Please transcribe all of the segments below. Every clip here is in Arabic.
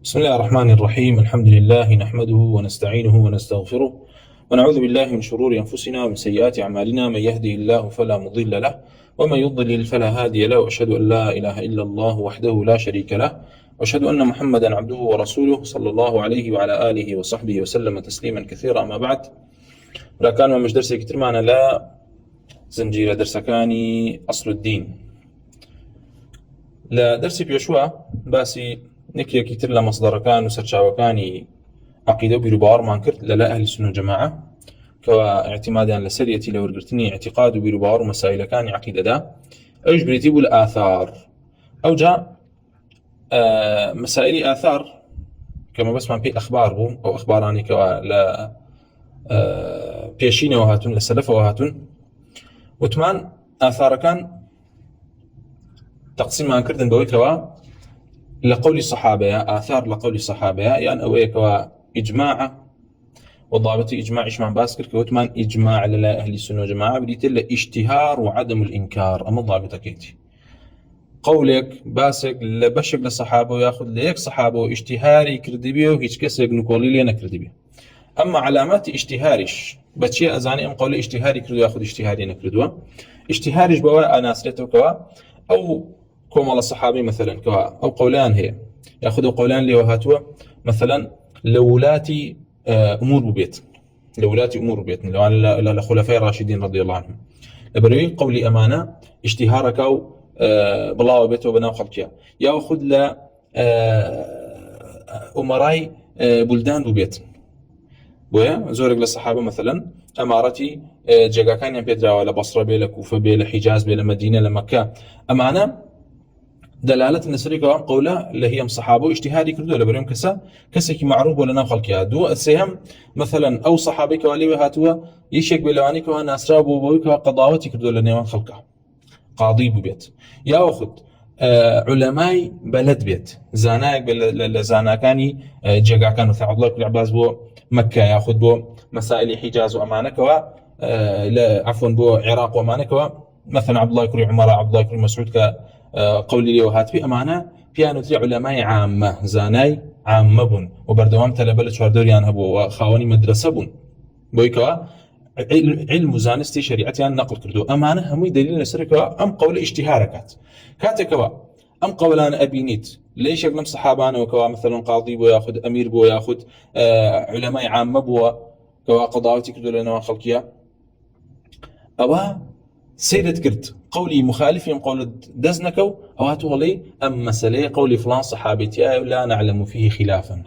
بسم الله الرحمن الرحيم. الحمد لله نحمده ونستعينه ونستغفره ونعوذ بالله من شرور أنفسنا ومن سيئات أعمالنا. من يهده الله فلا مضل له ومن يضلل فلا هادي له، وأشهد أن لا إله إلا الله وحده لا شريك له، وأشهد أن محمدا عبده ورسوله صلى الله عليه وعلى آله وصحبه وسلم تسليما كثيرا. أما بعد، كان مش درسي كتير معنا لا زنجير درسكاني أصل الدين. لا درسي بيشوى باسي نكيا كتير لمصدر كان وسرشاوكاني عقيدة بيروبار ما انكرت لا أهل السنة والجماعة كوا اعتمادا لسريتي لو رجرتني اعتقاد بيروبار ومسائل كان عقيدة دا أوج بريتيبوا الآثار أو جاء مسائل آثار كما بسمع في أخبار بو أو أخباراني كوا لا بيشين وهاتون لسلف وهاتون وثمان آثار كان تقسيم ما انكرتن بوي كوا لقول الصحابة آثار لقول الصحابة يعني أويك وإجماع وضابط إجماع باسكر كوتمان إجماع للا أهل السنة والجماعة بديت له اشتهار وعدم الإنكار. أما ضابط كيتي قولك باسك لبشك للصحابة وياخذ ليك صحابة واشتهاري كردبيه وهيج كسر نقولي لي أنا كردبيه. أما علامات اشتهارش بتشي أزاني أم قولي اشتهاري كردو ياخذ اشتهاري نكردوا اشتهارش بوا أنا سرته كوا أو كوم على الصحابي مثلا كوا أو قولان هي ياخذوا قولان لي وهاتوا مثلا لولاتي أمور ببيت لولاتي أمور ببيت لو على الخلفاء الراشدين رضي الله عنهم لبروي قولي أمانة اشتهارك أو بلا وبيته وبناء خلقيا ياخذ ل أمراي بلدان ببيت بويا زورق للصحابة مثلا أمارتي جاكا كان يبيدرا ولا بصرة بيلا كوفة بيلا حجاز بيلا مدينة لمكة أمانة دلالة النسرية كوام قولة اللي هي صحابه اجتهادي كردو لبريم كسا معروف ولا نام خلقيا دو السيهم مثلا أو صحابي كوالي وهاتوا يشيك بلواني كوا ناسرا بوبوي كوا قضاوتي كردو لنيوان خلقها قاضي ببيت ياخذ علماء بلد بيت زاناك زاناكاني جاكا كانوا في عبد الله بن عباس بو مكة ياخذ بو مسائل حجاز وأمانة كوا لا عفوا بو عراق وأمانة كوا مثلا عبد الله بن عمر عبد الله بن مسعود كقولي لي وهات في أمانة بيانو تري علماء عامة زاناي عامة بون وبردوام تلبل شواردوريان هبو وخاوني مدرسة بون بويكوا علم زانستي شريعتي نقل كردو أمانة همي دليل نسركوا أم قول اشتهاركات كاتكوا أم قولان أبينيت ليش يقلم صحابانا وكوا مثلا قاضي بو ياخد أمير بو ياخد علماء عامة بو كوا قضاوتي كردو لنا خلقيا أوا سيدت كرت قولي مخالف يوم قول دزنكو أو هاتوا لي أم مسألة قولي فلان صحابتي لا نعلم فيه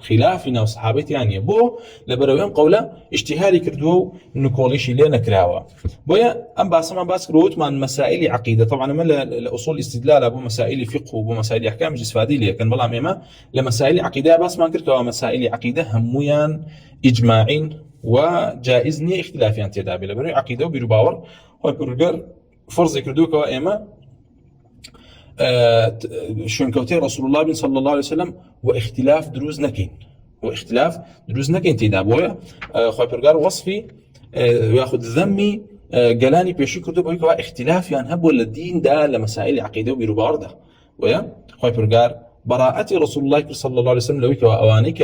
خلافنا وصحابتي يعني بو لبرويهم قولا اشتهاري كردو نقوليش لنا كراوا بويا أم باس كروت من مسائل عقيدة طبعا ما الأصول استدلال أبو مسائل فقه وبو مسائل أحكام جسفادي لي كان والله ميما لمسائل عقيدة بس ما كرتوا مسائل عقيدة هميان إجماعين وجائزني اختلافيان تدابي لبروي عقيدة وبيرباور وبرجر فرض كردوك وإما شون كوتي رسول الله صلى الله عليه وسلم واختلاف دروز نكين تدابويا خوي برجر وصفي وياخذ ذمي قالاني بيشي كردو بويك اختلاف يعني هب ولا الدين ده لمسائل عقيدة وبيربار ده ويا خوي برجر براءة رسول الله صلى الله عليه وسلم لويك وأوانيك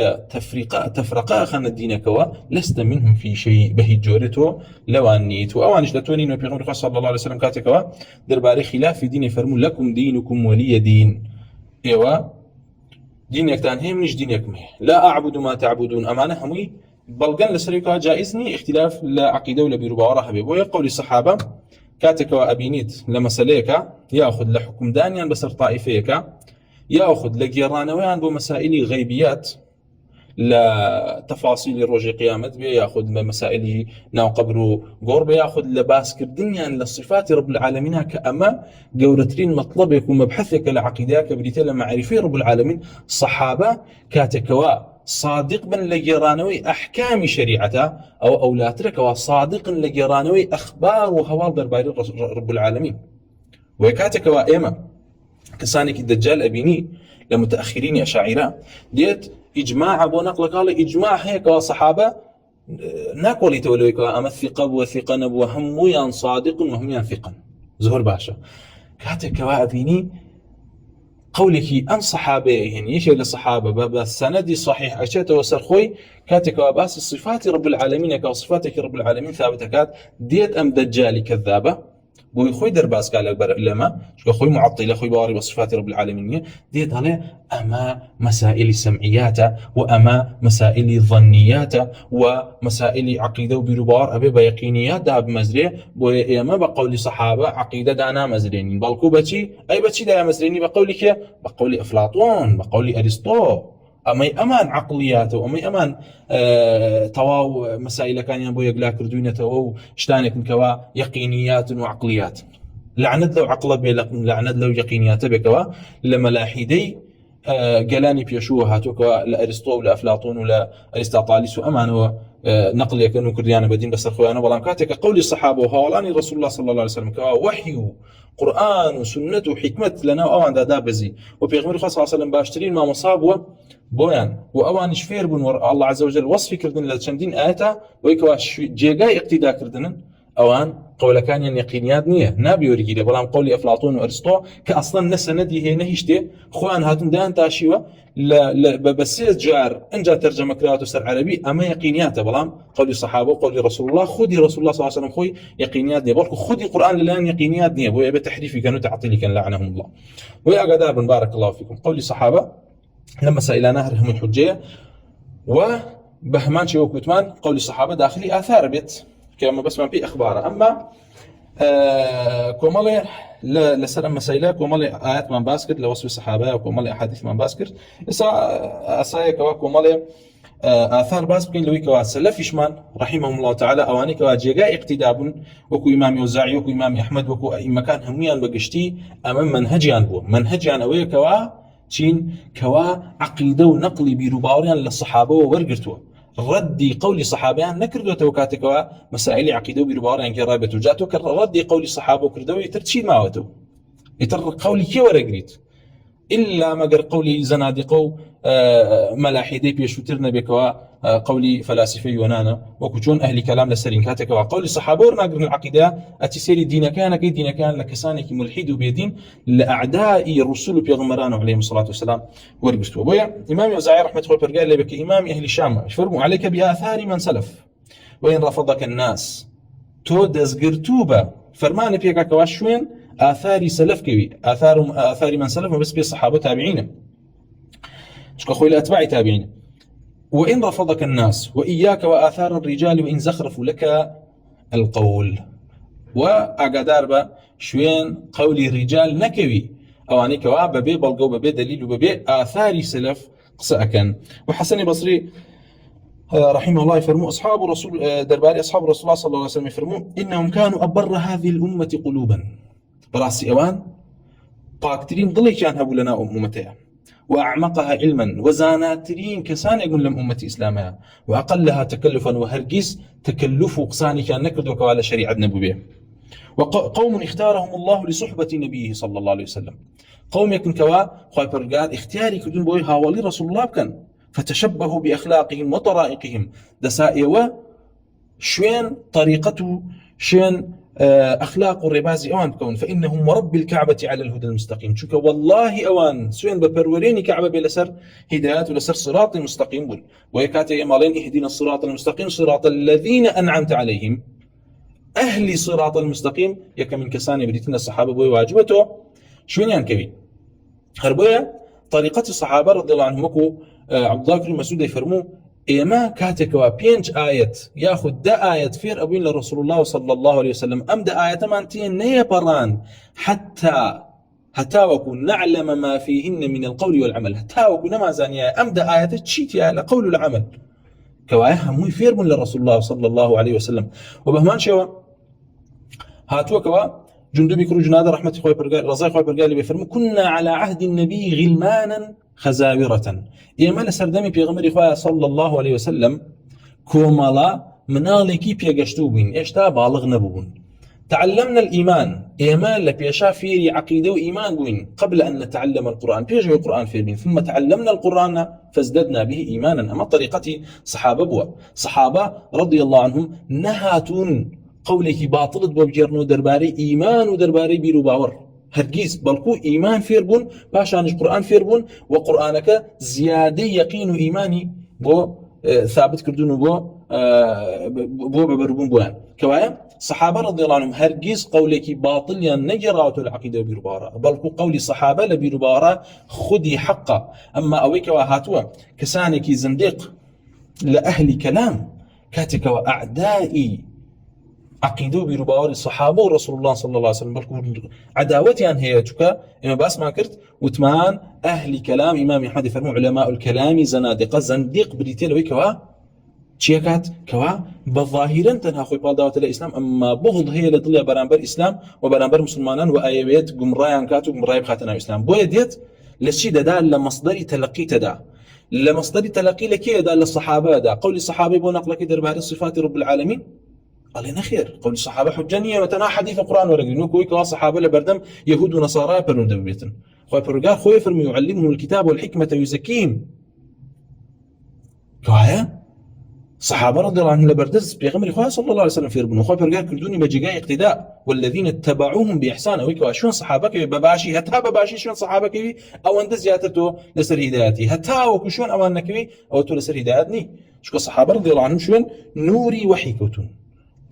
تفرقا خان الدين كوا لست منهم في شيء به جورته لوانيت وأوانيش لتونين وبيغمر صلى الله عليه وسلم كاتكوا درباري خلاف في دين فرمو لكم دينكم ولي دين إيوا دينك تانهي منش دينك مه لا أعبد ما تعبدون أمانة همي بلغن لسريكا جائزني اختلاف لا عقيدة ولا بيربا حبيب ويقول الصحابة كاتكوا أبينيت لما سليكا يأخذ لحكم دانيا بسر طائفيكا ياخذ لقيرانويان بمسائل غيبيات لا تفاصيل رجع قيامة بياخذ مسائل ناو قبره قرب ياخذ لباسك الدنيا للصفات رب العالمين كأما جورترين مطلبك ومبحثك لعقيدك بديت معرفة رب العالمين صحابة كاتكوا صادق بن لقيرانوي أحكام شريعته أو أولاترك وصادق لقيرانوي أخبار وهوال درباري رب العالمين وكاتكوا إيما كسانك الدجال أبيني لمتأخرين أشاعرة ديت إجماع أبو نقل قال إجماع هيك وصحابة ناقولي تولويك أما الثقة وثقة نبو هم صادق وهم ثقا زهر باشا كاتك أبيني قولك أن صحابة يعني يشي للصحابة بالسند صحيح أشياء وسرخوي كاتك واباس صفات رب العالمين كصفاتك رب العالمين ثابتة ديت أم دجالي كذابة بو خوي درباس قال العلماء شو خوي معطله خوي باري بصفات رب العالمين ديت عليه اما مسائل سمعيات واما مسائل ظنيات ومسائل عقيده وبربار ابي بيقينيات دا بمزري وما بقول صحابه عقيده دانا مزريني بلكو بتي اي بتي دا مزريني بقولك بقول افلاطون بقول ارسطو أما أمان عقلياته أما أمان تواو مسائل كان ينبو يقلا كردونته أو شتانك كوا يقينيات وعقليات لعند لو عقل بلا لعند لو يقينيات بكوا لما لاحدي قلاني بيشوه هاتوك لأرسطو ولا أفلاطون ولا أرسطاطاليس وأمان هو نقل يكون كرديانا بدين بس أخوانا بلان كاتك قولي الصحابة وهولاني رسول الله صلى الله عليه وسلم كوا وحي قرآن وسنة وحكمة لنا وأوان دا بزي وبيغمر صلى الله عليه وسلم باشترين ما مصاب بويان وأوان شفير بن الله عز وجل وصف كردن لتشندين آياتا ويكوا جيغاي اقتداء كردن أوان قول كان يقينيات نية نابي ورقيلة بلام قولي أفلاطون وأرسطو كأصلا نسندي هي نهشتي خوان هاتن دان تاشيوة بسيس جار انجا ترجمة كراتو سر عربي أما يقينيات بلام قولي صحابه وقولي رسول الله خذي رسول الله صلى الله عليه وسلم خوي يقينيات نية بلكو خذي قرآن للان يقينيات نية ويا بتحريفي كانوا تعطيلي كان لعنهم الله ويا قدار بارك الله فيكم قولي صحابة لما سئل نهرهم الحجية وبهمان شيوك وثمان قولي الصحابة داخلي آثار بيت كما بسمع في أخباره أما كومالي لسر مسائل كومالي آيات من باسكت لوصف الصحابة وكومالي أحاديث من باسكت أسايا كومالي آثار باسكين لوي كوا سلف إشمان رحمهم الله تعالى أواني كوا جيغا اقتداب وكو إمام يوزاعي وكو إمام أحمد وكو أي مكان هميان بقشتي أمام منهجيان بو منهجيان أوي كوا تشين كوا عقيدة ونقلي بيروباوريان للصحابة وورقرتوا ردي قولي صحابيان نكردو توكاتكوا مسائل عقيده وبربارين كرابه وجاتو ردي قولي صحابه وكردو يترشي ماوتو يتر قولي كي ورقريت الا ما قر قولي زنادقو ملاحدي بيشوترنا بكوا قولي فلاسفي ونانا وكجون اهل كلام لسرين كاتكوا قولي صحابه ورناقرن العقيده اتسيري دين كان كي دين كان لكسانك ملحد بيدين لاعداء الرسل بيغمران عليهم الصلاه والسلام وربستوا بويا امام يوزعي رحمه الله قال لك امام اهل الشام يفرموا عليك باثار من سلف وين رفضك الناس تو دزغرتوبه فرمان بيك كواشوين آثار سلف كوي آثار من سلف بس بالصحابة تابعين شكو خوي الأتباع تابعين وإن رفضك الناس وإياك وآثار الرجال وإن زخرفوا لك القول وأقدار با شوين قولي الرجال نكوي أو أني كواب ببي بلقو ببي دليل وببي آثار سلف قصأكن وحسن بصري رحمه الله يفرموا أصحاب رسول درباري أصحاب رسول الله صلى الله عليه وسلم يفرموا إنهم كانوا أبر هذه الأمة قلوبا براسي أوان باكترين ضلي كان هبو لنا أمتها وأعمقها علما وزاناترين كسان يقول لهم أمة إسلامها وأقلها تكلفا وهرقيس تكلف قصاني كان نكرد وكوالا شريعة نبوية وقوم اختارهم الله لصحبة نبيه صلى الله عليه وسلم قوم يكن كوا خايف الرجال اختياري كدون بوي هاولي رسول الله كان فتشبهوا بأخلاقهم وطرائقهم دسائوا شوين طريقته شوين أخلاق الرباز أوان بكون فإنهم ورب الكعبة على الهدى المستقيم شوك والله أوان سوين ببروريني كعبة بلسر هدايات ولسر صراط المستقيم بل ويكاتي يمالين اهدنا الصراط المستقيم صراط الذين أنعمت عليهم أهل صراط المستقيم يكا من كساني بريتنا الصحابة بوي واجبته شوين ينكبي هربويا طريقة الصحابة رضي الله عنهم وكو عبد الله بن مسعود يفرموا إما كاتكوا بينج آيات ياخذ دا آيات فير أبوين لرسول الله صلى الله عليه وسلم أم دا آيات مانتين نيا بران حتى وكون نعلم ما فيهن من القول والعمل حتى وكون ما زانيا أم دا آيات تشيتيا لقول والعمل كواها مو فير من لرسول الله صلى الله عليه وسلم وبهمان شوا هاتوا كوا جندبي كروج نادر رحمة خوي برقال رضاي خوي برقال بيفرموا كنا على عهد النبي غلمانا خزاورة إما لسردمي بيغمر إخوة صلى الله عليه وسلم كومالا منالكي بيغشتوبين إيشتا بالغ نبوون تعلمنا الإيمان إما لبيشا فيري عقيدة وإيمان بوين قبل أن نتعلم القرآن بيجي القرآن فيرين ثم تعلمنا القرآن فازددنا به إيمانا أما طريقتي صحابة بوا صحابة رضي الله عنهم نهاتون قولك باطلت بوبجرنو درباري إيمان ودرباري بيرو باور هەرگیز بەڵکو ئیمان فێر بوون پاشانش قورآن فێر بوون و قورآنەکە زیادەی یەقین و ئیمانی بۆ ثابت کردون و بۆ بەبەربوون بۆیان کەوایە صحابة رضي الله عنهم هرگیز قولێکی باطلیان نەگێڕاوەتەوە لە عەقیدە و بیرروباوەڕە بەڵکو قولی صحابە لە بیرروباوەڕە خودی حەقە ئەمما ئەوەی کەوا هاتووە کەسانێکی زندق لە ئەهلی کەلام کاتێکەوە ئەعدای عقیدە و بیرروباوەڕی صحابە و رسول الله صلى الله عليه وسلم بەڵکو عداوەتیان هەیە چونکە ئێمە باسمان کرد وتمان ئەهلی کەلام ئیمام ئەحمەد فەرموو علەماء الکەلامی زەنادقە زەندیق بریتێ لەوەی کەوا چیەکات کەوا بەظاهیرەن تەنها خۆی پاڵداوەتە لە ئیسلام ئەمما بغض هەیە لە دڵیا بەرامبەر ئیسلام و بەرامبەر مسلمانان و ئەیەوێت گومڕایان کات و گومڕای بخاتە ناو ئیسلام بۆیە دێت لە چی دەدا لە مەصدەری تەلەقی تەدا لە مەصدەری تەلەقی لە کێدا لە سەحابەدا قولی سەحابەی بۆ نەقلەکەی دەربارەی صفاتی رب العالمین قال نخير قول الصحابة حجانية وتنا حديث القرآن ورجل نوكوي كوا صحابة لبردم يهود ونصارى برود بيتن خوي فرجال خوي فرم يعلمهم الكتاب والحكمة يزكيهم كوايا صحابة رضي الله عنهم لبردز بيغمر خوي صلى الله عليه وسلم في ربنا خوي فرجال كردوني بجيجاي اقتداء والذين اتبعوهم بإحسان أو كوا شلون صحابة كي بباشي هتا بباشي شلون صحابة كي أو أند زيادته لسر هداياتي هتا وكشون أو أنك أو تو لسر هداياتني شو صحابة رضي الله عنهم شلون نوري وحي كوتون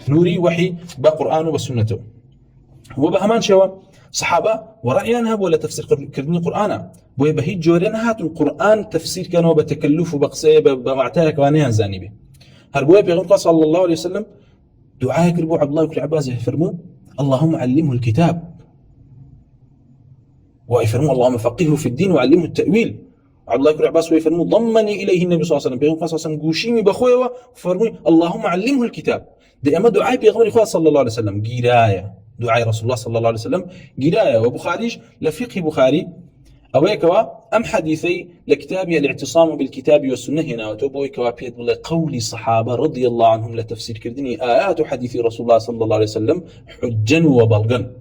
نوري وحي بقرآن وبسنته وبهمان شوا صحابة ورأينا ولا تفسير كردني قرآن بوي بهيج جورين هات القرآن تفسير كانوا بتكلف وبقصيه بمعتها كوانيان زانبه هربوي بيغنقى صلى الله عليه وسلم دعاء كربو عبد الله بن عباس يفرمون اللهم علمه الكتاب ويفرمون اللهم فقهه في الدين وعلمه التأويل عبد الله بن عباس ويفرمون ضمني إليه النبي صلى الله عليه وسلم بيغنقى صلى الله عليه وسلم قوشيمي بخويا وفرمون اللهم علمه الكتاب دي أما دعاء بيغمر إخوة صلى الله عليه وسلم قراية دعاء رسول الله صلى الله عليه وسلم قراية وبخاريش لفقه بخاري أويكوا أم حديثي لكتابي الاعتصام بالكتاب والسنة هنا وتوبويكوا بيد بالله قولي صحابة رضي الله عنهم لتفسير كردني آيات حديث رسول الله صلى الله عليه وسلم حجا وبلغا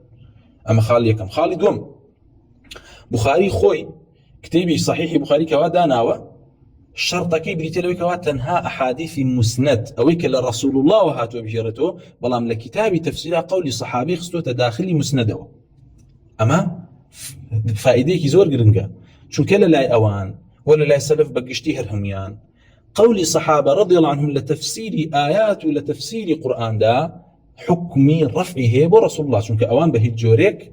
أما خاليكم خالد قم بخاري خوي كتابي صحيح بخاري كوا داناوة شرطك بريتلوي كوا تنها أحاديث مسند أويك لرسول الله وهاتوا بجرته بلام لكتاب تفسير قول صحابي خصوصا داخلي مسنده أما فائدة زور قرنقا شو كلا لا أوان ولا لا سلف بقشتي هرهميان قول صحابة رضي الله عنهم لتفسير آيات ولتفسير قرآن دا حكمي رفعه برسول الله شو كأوان بهيج جوريك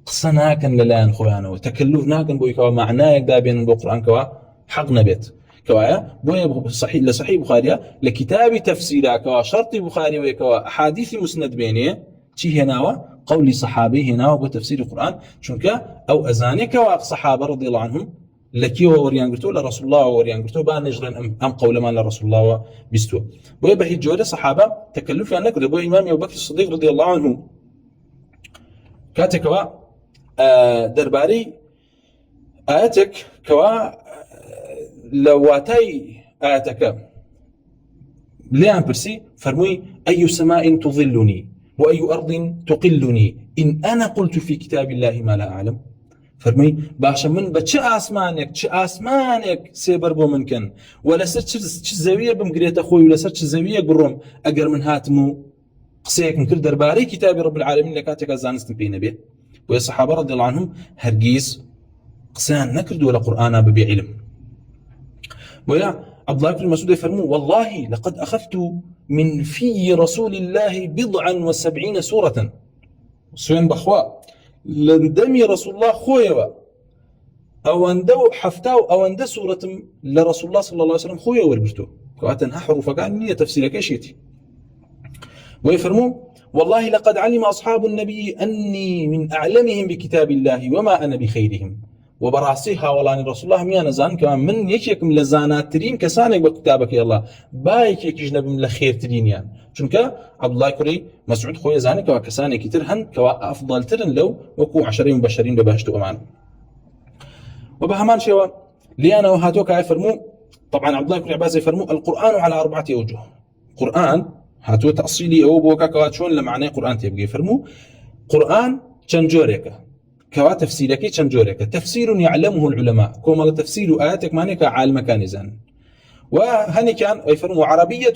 قصنا كان للاين خوانه وتكلفنا كان بويكوا معناه دا بين القرآن كوا حق نبيت كوايا بويا صحيح لصحيح بخاري لكتاب تفسيرا كوا شرط بخاري وكوا احاديث مسند بينه شي هنا قولي صحابي هنا وتفسير القران شنك او ازانك وصحابه رضي الله عنهم لكي وريان قلتوا لرسول الله وريان قلتوا بان نجرن ام قول ما لرسول الله بيستو بويا بهي جوده صحابه تكلف انك بو امام ابو بكر الصديق رضي الله عنه كاتكوا درباري اياتك كوا لواتي آياتك ليان برسي فرموي أي سماء تظلني وأي أرض تقلني إن أنا قلت في كتاب الله ما لا أعلم فرموي باشا من بتش أسمانك سيبر بو من كان ولا سر زاوية بمقريت أخوي ولا سر زاوية قرم أقر من هاتمو قصيك من كل درباري كتاب رب العالمين لكاتك زانستن بين به والصحابة رضي الله عنهم هرقيز قصيان نكرد ولا قرآن ببي علم ويا عبد الله بن مسعود يفرمون والله لقد أخذت من في رسول الله 70 سورة سوين بخواء لندمي رسول الله خويا أو أندو حفتاو أو أند سورة لرسول الله صلى الله عليه وسلم خويا وربرتو كواتن حروف كان نية تفسير كيشيتي ويفرمون والله لقد علم أصحاب النبي أني من أعلمهم بكتاب الله وما أنا بخيرهم وبراسيها والله رسول الله ميانا زان كمان من يكيكم لزانات ترين كسانك بكتابك يا الله بايك يكيجنب من لخير ترين يعني چونك عبد الله كري مسعود خويا زانك وكسانك ترهن كوا أفضل ترن لو وكو 10 مبشرين ببهجة أمان وبهمان شوا ليانا وهاتوك يفرمو طبعا عبد الله بن عباس يفرمو القرآن على 4 أوجه قرآن هاتو تأصيلي أو بوكا كواتشون لمعنى قرآن تيبقى يفرمو قرآن چنجوريك كوا تفسيرك چنجورك تفسير يعلمه العلماء كما تفسير آياتك مانك عالم كان زان وهني كان يفرموا عربية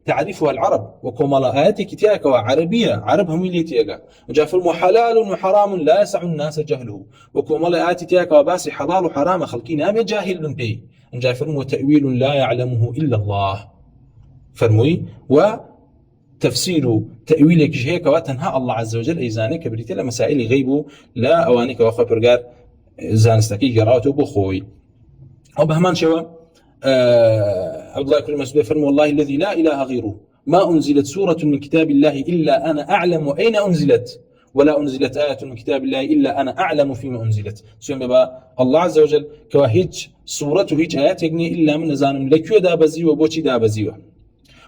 تعرفها العرب وكمال كتاك وعربية عرب هم اللي تيجا جا فرمو حلال وحرام لا يسع الناس جهله وكمال تياك وباس حلال وحرام خلقين أم جاهل به جا فرمو تأويل لا يعلمه إلا الله فرموي وتفسير تأويلك هيك وتنهى الله عز وجل إيزانك بريتلا مسائل غيبه لا أوانك وخبر قال زانستكي قراءته بخوي أو بهمان شوا عبد الله بن مسعود فرمى والله الذي لا إله غيره ما أنزلت سورة من كتاب الله إلا أنا أعلم أين أنزلت ولا أنزلت آية من كتاب الله إلا أنا أعلم فيما أنزلت سيما بابا الله عز وجل كواهيج سورة هيج آيات يقني إلا من نزان لكيو دابزي وبوشي دابزي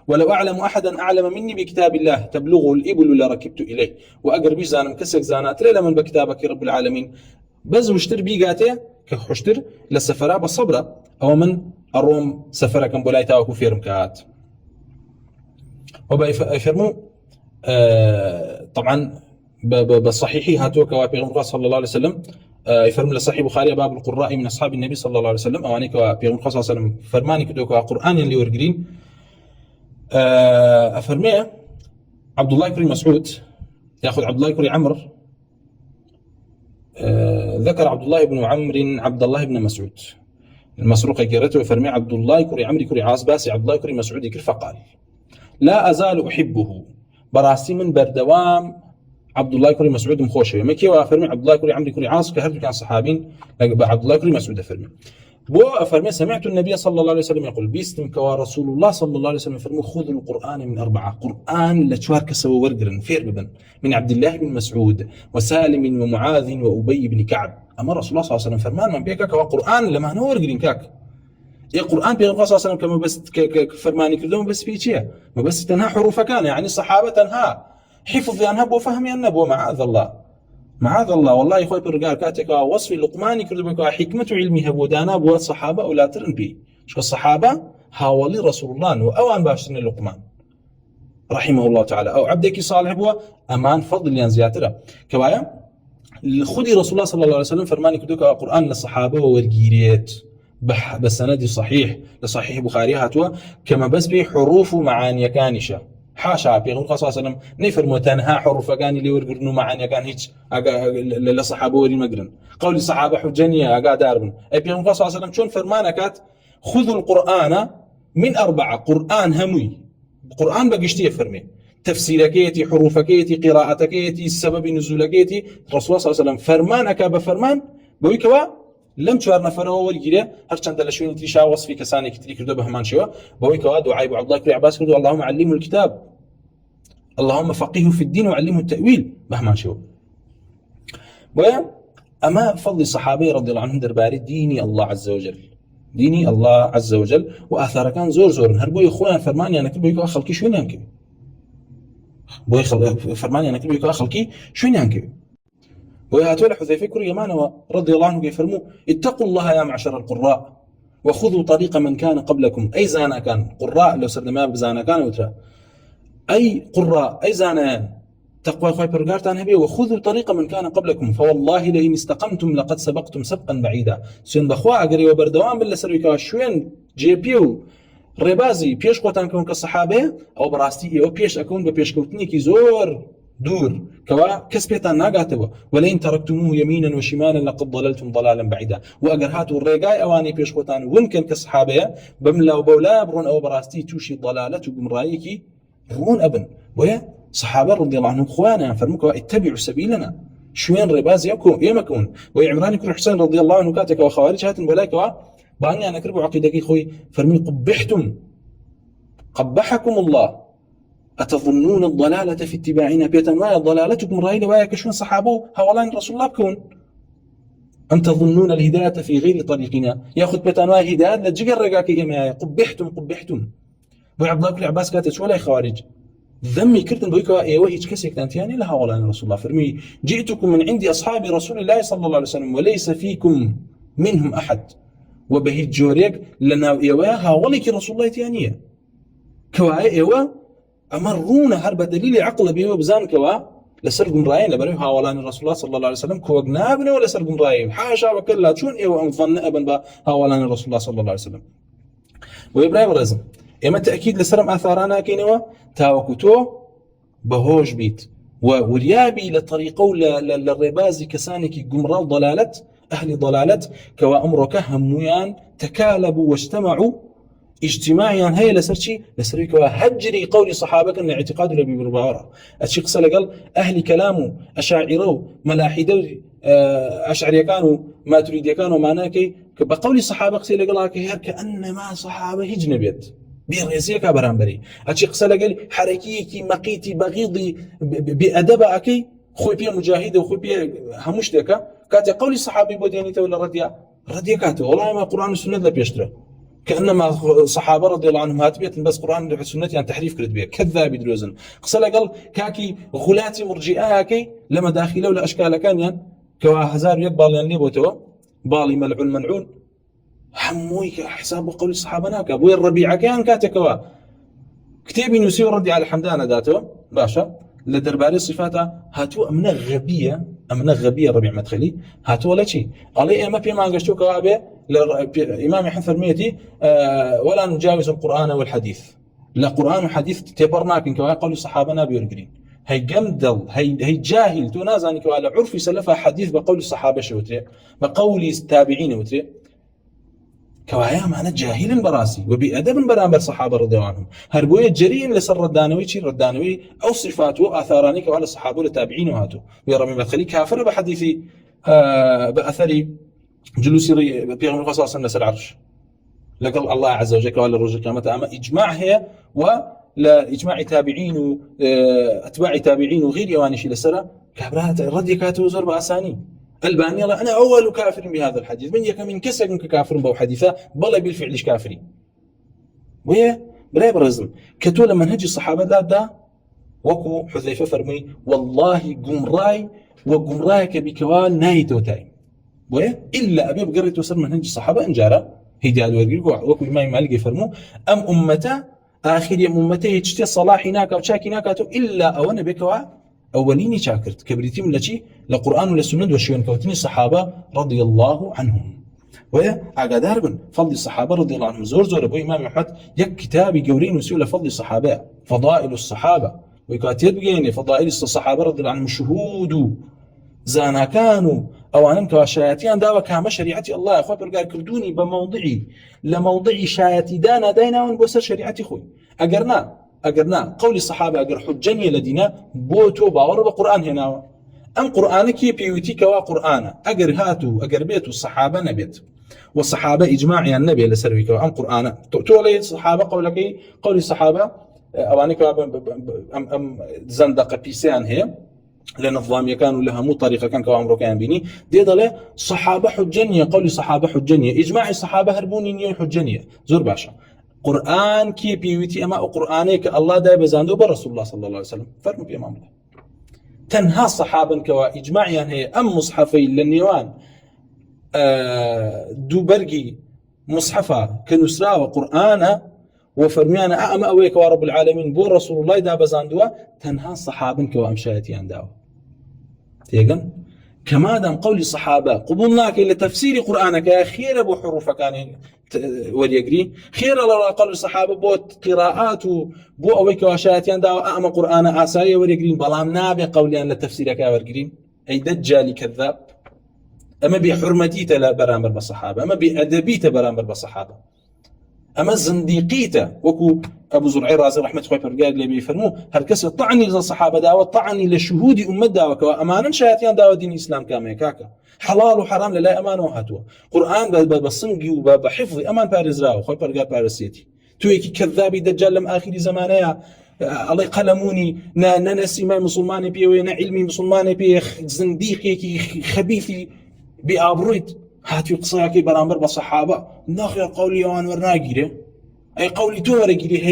ولو أعلم أحدا أعلم مني بكتاب الله تبلغه الإبل لركبت إليه وأقرب زانم كسك زانات ليلا من بكتابك رب العالمين بز وشتر بيقاته كحشتر للسفراء بالصبرة أو من الروم سفرة كم بولايتا وكو فيرم كات وبيفرموا طبعا بالصحيح هاتوا كوابيغمر صلى الله عليه وسلم يفرم لصحيح بخاري باب القراء من أصحاب النبي صلى الله عليه وسلم أو أني كوابيغمر صلى الله عليه وسلم فرماني كدوكوا قرآن اللي ورقرين أفرميه عبد الله كريم مسعود يأخذ عبد الله كريم عمرو ذكر عبد الله بن عمرو عبد الله بن مسعود المسروق قرته وفرمي عبد الله كري عمري كري عاص باسي عبد الله كري مسعود كيف فقال لا أزال أحبه براسي من بردوام عبد الله كري مسعود مخوشه مكي وفرمي عبد الله كري عمري كري عاص كهرب كان صحابين عبد الله كري مسعود فرمي بو أفرمي سمعت النبي صلى الله عليه وسلم يقول بيستم كوا رسول الله صلى الله عليه وسلم فرمي خذ القرآن من أربعة قرآن لتشوار كسو ورقرن فير ببن من عبد الله بن مسعود وسالم ومعاذ وأبي بن كعب أما رسول الله صلى الله عليه وسلم فرمان من بيكا كوا قرآن لما هو ورقرن كاك يا قرآن بيغمر صلى الله عليه وسلم كما بس فرماني كردهم بس فيتشيه ما بس تنها حروف كان يعني الصحابة تنها حفظ أنها وفهم أنها معاذ الله معاذ الله والله يخوي برجال كاتك وصف لقمان كردبك حكمة علمها بودانا بو الصحابة ولا ترن بي شو الصحابة هاولي رسول الله وأوان باشتن لقمان رحمه الله تعالى أو عبدك صالح بو أمان فضل ينزياتنا كوايا خذي رسول الله صلى الله عليه وسلم فرماني كردوك قرآن للصحابة والجيريات بسند صحيح لصحيح بخاري هاتوا كما بس بي حروف معاني كانشة حاشا بيغمر صلى الله عليه وسلم نفر متنها حروف كان اللي ورقرنو معاني كان هيك للصحابة ولي مقرن قول الصحابة حجانية أقا داربن بيغمر صلى الله عليه وسلم شون فرمانا كات خذوا القرآن من أربعة قرآن همي قرآن بقشتي فرمي تفسيركيتي حروفكيتي قراءتكيتي السبب نزولكيتي رسول الله صلى الله عليه وسلم فرمانك بفرمان بويكوا لم تشار نفره ورجله هرچند لشوين تريشا وصفي كساني كتري كردو بهمان شوا بويكوا دعاء عبد الله بن عباس كردو اللهم علمه الكتاب اللهم فقهه في الدين وعلمه التأويل بهمان شوا أما فضل الصحابة رضي الله عنهم درباري ديني الله عز وجل ديني الله عز وجل وآثار كان زور هربو يخوان فرماني أنا كبيكوا خلقي شوين ينكي بوي فرماني أنا كبيكوا خلقي شوين ينكي ويهاتوا حذيفة كري يمان رضي الله عنه يفرموا اتقوا الله يا معشر القراء وخذوا طريق من كان قبلكم أي زانا كان قراء لو سرنا ما بزانا كان وترى أي قراء أي زانا تقوى خوي برغارتان هبي وخذوا طريق من كان قبلكم فوالله لئن استقمتم لقد سبقتم سبقا بعيدا سين بخوا أجري وبردوام بالله سرويكا شوين جي بيو ربازي بيش قوتان كون كالصحابة أو براستي أو بيش أكون ببيش كوتنيكي زور دور كوا كسبتان ناقاتوا ولئن تركتموه يمينا وشمالا لقد ضللتم ضلالا بعيدا واگر هاتوا الرقاي اواني بيش قوتان وممكن كصحابه بملا وبولا برون او براستي توشي ضلاله وقمرايكي رون ابن ويا صحابه رضي الله عنهم اخوانا فرمكوا اتبعوا سبيلنا شوين رباز يمكون ويا عمران بن حسين رضي الله عنه كاتك وخوارج هات ولايكوا باني انا كربوا عقيدتي خوي فرمي قبحتم قبحكم الله أتظنون الضلالة في اتباعنا بيتنوايا ضلالتكم رأينا ويا كشون صحابه هؤلاء رسول الله بكون أن تظنون الهداية في غير طريقنا يأخذ بيتنوايا هداية لتجير رقاك إيمايا قبحتم بو عبد الله بن عباس كاتش ولا خوارج ذمي كرتن بويكوا ايوه هيك كسك تانتياني لها هؤلاء رسول الله فرمي جئتكم من عند أصحاب رسول الله صلى الله عليه وسلم وليس فيكم منهم أحد وبهيج جوريك لنا ايوه هاولك رسول الله تيانية كوا ايوه أمرونا هرب دليل عقل بيه بزان كوا لسرقم رايين لبريو هاولان الرسول الله صلى الله عليه وسلم كوا جنابنا ولا سرقم رايين حاشا وكلا شون إيه وأنظن أبن با هاولان الرسول الله صلى الله عليه وسلم وإبراهيم الرزم ئێمە تأكيد لەسەرم ئاثاران ناکەینەوە تاوەکو تۆ بەهۆش بیت وریابی لە طریقە و لە ڕێبازی کەسانێکی گومڕا و ضلالەت ئەهلی ضلالەت کەوا ئەمڕۆکە هەمویان تەکالەبوو واجتمعوا اجتماعیان هەیە لەسەر چی؟ لەسەرەوەی هەجری قولی سەحابەکەن لە اعتقاد و لە بیرباوەڕە ئەچی قسە لەگەڵ ئەهلی کەلام و ئەشاعیرە و مەلاحیدە و ئەشعریەکان و ماتوریدیەکان و ماناکەی کە بە قولی سەحابە قسەی لەگەڵاکە هەر کە ئەنەما سەحابە هیچ نەبێت بێڕێزیەکە بەرامبەری ئەچی قسە لەگەڵ حرەکیەکی مەقیتی بەغیضی بێئەدەبە ئەکەی خۆی پێ مجاهیدە و خۆی پێ هەموو شتێکە کاتێ قولی سەحابی بۆ دێنیتەوە لە ڕەدیەکاتەوە وەڵای ما قورئان و سنت لە پێشترە كأنما صحابة رضي الله عنهم هاتبيت بس قرآن والسنة يعني تحريف كرت بيه كذاب يدروزن قصة قال كاكي غلاتي مرجئة كي لما داخله ولا أشكال كان يعني كوا هزار يقبل يعني بوتوا بالي ملعون منعون حموي حساب قول الصحابة ناك أبوي الربيع كان كاتكوا كتاب ينسي ردي على حمدان ذاته باشا لدرباري صفاتها هاتوا أمنا غبية ربيع مدخلي هاتوا ولا شيء عليه ما في ما قشتو كوابه الإمام يحن فرميتي ولا نجاوز القرآن والحديث لا قرآن وحديث تبرناك كما قالوا الصحابة نبي القرين هي جمدل هي جاهل تنازعني على عرف سلفها حديث بقول الصحابة شوتري بقول التابعين وتري كوايا معنا جاهل براسي وبأدب برامبر صحابة رضي الله عنهم هربوية جريم لسر ردانوي أو صفاته آثاراني كوالا الصحابة والتابعين وهاتو ويرمي مدخلي كافر بحديثي بأثري جلوسي بيغمر الله صلى الله عليه وسلم لسر العرش لقال الله عز وجل كوالا الرجل كامتا أما إجماع هي ولا إجماع تابعين وأتباع تابعين وغير يوانشي لسر كابرات رضي كاتو زر بأساني الباني الله أنا أول كافر بهذا الحديث من يك من كسر كافر بو حديثا بلا بالفعل كافري وهي بلا برزم كتول منهج الصحابة دا وكو حذيفة فرمي والله قمراي وقمرايك بكوان نايتو تايم وهي إلا أبي بقريت وصل منهج الصحابة انجارة هداد ورقيق وكو إمام مالك يفرمو أم أمتا آخر يوم أمتي يجتي صلاحناك وشاكناك إلا أولا بكوا أوليني شاكرت كبريتي من لشي لقرآن ولا سنة وشيون كوتني الصحابة رضي الله عنهم ويا عقدار بن فضل الصحابة رضي الله عنهم زور أبو إمام أحمد يك كتابي جورين وسيلة فضل الصحابة فضائل الصحابة ويكاتب بيجيني فضائل الصحابة رضي الله عنهم شهود زانا كانوا أو أنا كشايتين داوا كام شريعتي الله أخوي برجع كردوني بموضعي لموضعي شايتي دانا ونبصر شريعتي خوي أجرنا قول الصحابة أجر حجني لدينا بوتو باور بقرآن هنا أم قرآنك بيوتي كوا قرآن أجر هاتو أجر بيتو الصحابة نبيت والصحابة إجماع يعني النبي لسروي كوا أم قرآن تولي الصحابة قول الصحابة أوانك أم زندقة بيسان هي لأن النظام كانوا لها مو طريقة كان كوا أمريكان بيني دي ضله صحابة حجنية قول الصحابة حجنية إجماع الصحابة هربوني حجنية زور باشا قرآن كي بيوتي أما قرآنك الله داي بزاندو برسول الله صلى الله عليه وسلم فرموا بإمام الله تنها الصحابة كوا إجماعيا يعني هي أم مصحفي للنيوان دو برقي مصحفة كنسرا وقرآن وفرميانا أما أويك ورب العالمين بو رسول الله دا بزاندو تنها الصحابة كوا أمشايتي عنداو تيقن كما دام قول الصحابة قبولناك إلى تفسير قرآنك خير أبو حروف كان وليقري خير الله قال الصحابة بو قراءات بو أويك وشاتيان داو أما قرآن آسايا وليقرين بلام نابي قوليان لتفسيرك ورقرين أي دجالي كذاب أما بحرمتيت لا برامر بالصحابة أما بأدبيت برامر بالصحابة أما زنديقيته وكو أبو زرعي رازي رحمة خوي فرقاد اللي بيفرموه هالكسر طعني للصحابة داوة طعني لشهود أمة داوة كوا أمانا شاتيان داوة دين الإسلام كامل كاكا حلال وحرام لا أمان وهاتوا قرآن بصنقي وبحفظ أمان بارز راو خوي فرقاد بارسيتي تويكي كذابي دجال لم آخر زمانيا الله قلموني ننسي ما مسلماني بيه وينا علمي مسلماني بيه زنديقي خبيثي بأبرويد هاتي قصاكي برامبر بالصحابة ناخي قولي وان ورناقيره أي قولي تورقيره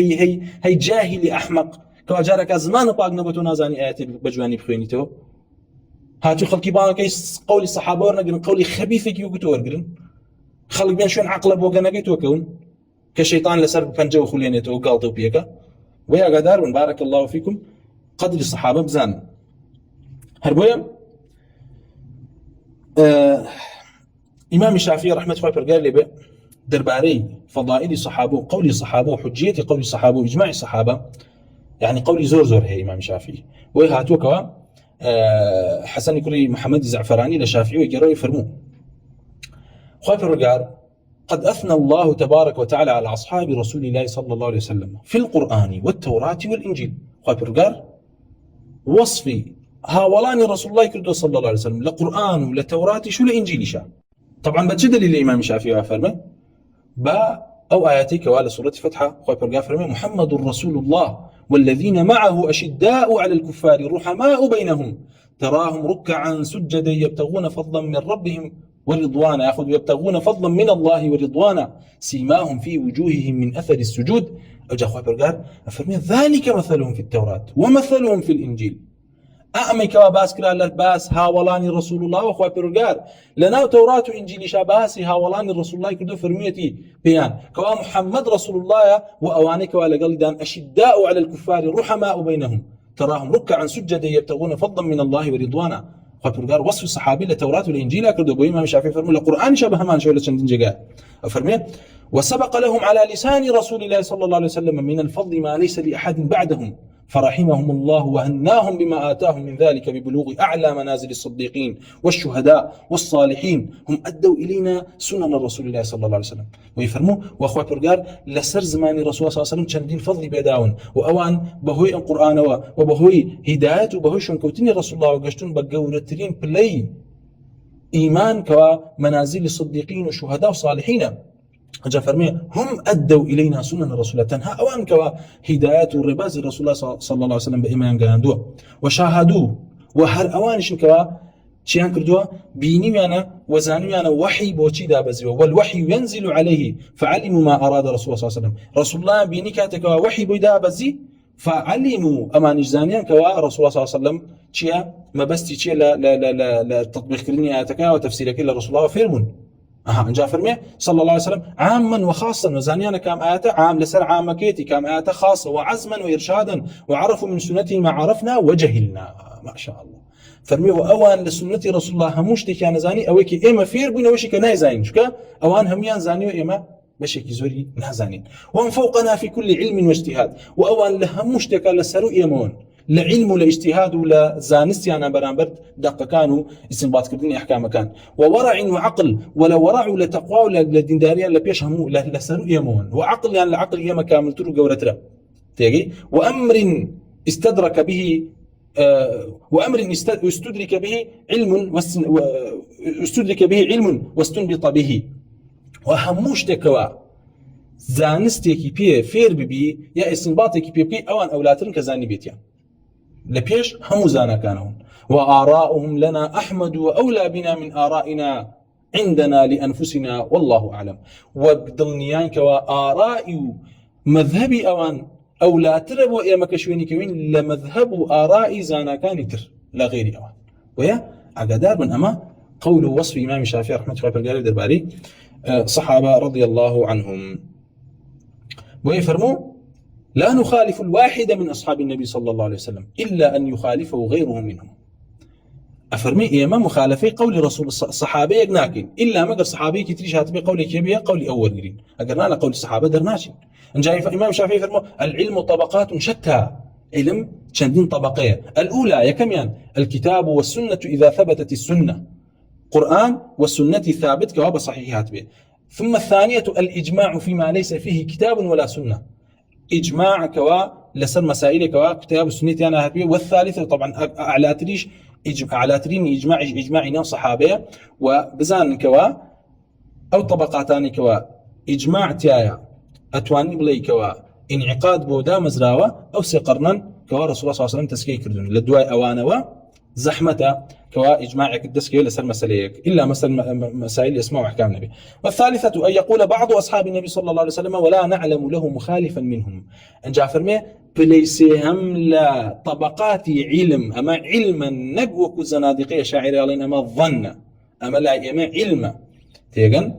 هي جاهلي أحمق كواجارك زمان باق نبتو نازاني آياتي بجواني بخويني تو هاتي خلقي بانا كيس قولي الصحابة ورناقيرن قولي خبيثك يوكتو ورقرن خلق بين شوين عقل بوغناقيتو وكون كشيطان لسر بفنجو خلينيتو وقالتو بيكا ويا قدار بارك الله فيكم قدر الصحابة بزان هربويا إمام الشافعي رحمة الله قال لي درباري فضائل صحابه وقول صحابه وحجية قول صحابه وإجماع الصحابة، يعني قولي زور هي إمام الشافعي وهاتوكوا حسن كري محمد الزعفراني لشافعي ويقرأ يفرموه خاف الرجال قد أثنى الله تبارك وتعالى على أصحاب رسول الله صلى الله عليه وسلم في القرآن والتوراة والإنجيل. خاف الرجال وصفي هاولاني رسول الله كرده صلى الله عليه وسلم لقرآن ولتوراة شو لإنجيل شاء. طبعا بتجد للإمام الشافعي وفرمه با أو آياتك وعلى سورة فتحة خاف الرجال فرمه محمد رسول الله والذين معه أشداء على الكفار رحماء بينهم تراهم ركعا سجدا يبتغون فضلا من ربهم ورضوانا يأخذ يبتغون فضلا من الله ورضوانا سيماهم في وجوههم من أثر السجود. أجا أخوة برقار أفرمي ذلك مثلهم في التوراة ومثلهم في الإنجيل. أعمي كوا باس كرا باس هاولاني رسول الله وأخوة برقار لنا توراة وإنجيل شاباسي هاولاني رسول الله كدو فرميتي بيان كوا محمد رسول الله وأواني كوا لقلدان أشداء على الكفار رحماء بينهم تراهم ركعا سجدا يبتغون فضلا من الله ورضوانا. خاطر وصف الصحابي للتوراة والإنجيل كردو بو إمام الشافعي فرموا القرآن شبه ما شويه لشندين جاء أفرمي وسبق لهم على لسان رسول الله صلى الله عليه وسلم من الفضل ما ليس لأحد بعدهم فرحمهم الله وهناهم بما آتاهم من ذلك ببلوغ أعلى منازل الصديقين والشهداء والصالحين هم أدوا إلينا سنن رسول الله صلى الله عليه وسلم. ويفرموا وأخوة برقار لسر زمان رسول الله صلى الله عليه وسلم شندين فضل بيداون وأوان بهوي القرآن وبهوي هداية وبهوي شنكوتين رسول الله وقشتون بقورترين بلي إيمان كوا منازل الصديقين والشهداء والصالحين. أجا فرمي هم أدوا إلينا سنن رسول الله تنها أوان كوا هدايات والرباز الرسول الله صلى الله عليه وسلم بإيمان قاندوه وشاهدوه وهر أوانش كوا شيان كردوه بيني أنا وزاني أنا وحي بوشي دابزيوه والوحي ينزل عليه فعلموا ما أراد رسول الله صلى الله عليه وسلم. رسول الله بيني كاتكوا وحي بيدابزي فعلموا أمان زانيان كوا رسول الله صلى الله عليه وسلم شيا ما بس شيا لا تطبيق كرني آتكا وتفسيرك إلا رسول الله فيرمون جا فرمي صلى الله عليه وسلم عاما وخاصا وزانيانا كام آياته عام لسر عام كيتي كام آياته خاصة وعزما وإرشادا وعرفوا من سنته ما عرفنا وجهلنا ما شاء الله. فرمي وأوان لسنة رسول الله هموش تكيان زاني أوكي إما فير بينا وشي كناي زاني شكا أوان هميان زاني وإما بشكي زوري نازانين وهم فوقنا في كل علم واجتهاد وأوان لهموش تكا لسروا إيمون لعلم ولاجتهاد ولزانستيانا برانبرد دقة كانوا استنباط كردين أحكام كان وورع وعقل ولا ورع لتقوى ولا لدينداريا لبيشهموا لسروا يمون وعقل يعني العقل يما كامل ترو قورترا تيجي وأمر استدرك به وأمر استدرك به علم استدرك به علم واستنبط به وهموش تكوا زانستيكي بيه فير ببي يا استنباطيكي بيه أوان أولاترن كزاني بيتيا لبيش هم زانا كانون وآراؤهم لنا أحمد وأولى بنا من آرائنا عندنا لأنفسنا والله أعلم. وبضمنيان كوا آرائي مذهبي أوان أولى ترب وإيما كشويني كوين لمذهب آرائي زانا كان تر لا غيري أوان ويا أقدار من أما قول وصف إمام الشافعي رحمة الله تعالى درباري صحابة رضي الله عنهم ويفرموا لا نخالف الواحد من أصحاب النبي صلى الله عليه وسلم إلا أن يخالفه غيره منهم. أفرمي إيما مخالفي قول رسول الصحابة يقناكين إلا ما قر صحابي كتريش هاتبي قولي كيبيا قولي أول قرين أقرنا لقول الصحابة درناشين. إن جاء إمام الشافعي فرموا العلم طبقات شتى علم شندين طبقية الأولى يكميان الكتاب والسنة إذا ثبتت السنة قرآن والسنة ثابت كواب صحيحات به. ثم الثانية الإجماع فيما ليس فيه كتاب ولا سنة إجماع كوا لسر مسائل كوا كتاب السنة أنا هاتبه. والثالثة طبعا أعلى تريش على ترين إجماع ناس صحابة وبزان كوا أو طبقاتان كوا إجماع تيايا أتواني بلي كوا انعقاد بودا مزراوة أو سقرنا كوا رسول الله صلى الله عليه وسلم تسكي كردون لدواء أوانوا زحمة كوا إجماع كدسكي لسر مسائلك إلا مسائل اسمه وأحكام النبي. والثالثة أن يقول بعض أصحاب النبي صلى الله عليه وسلم ولا نعلم له مخالفا منهم. أن جعفر مي بليسهم لا طبقات علم أما علما نقوك الزنادقية شاعرة علينا أما الظن أما لا أما علم تيغن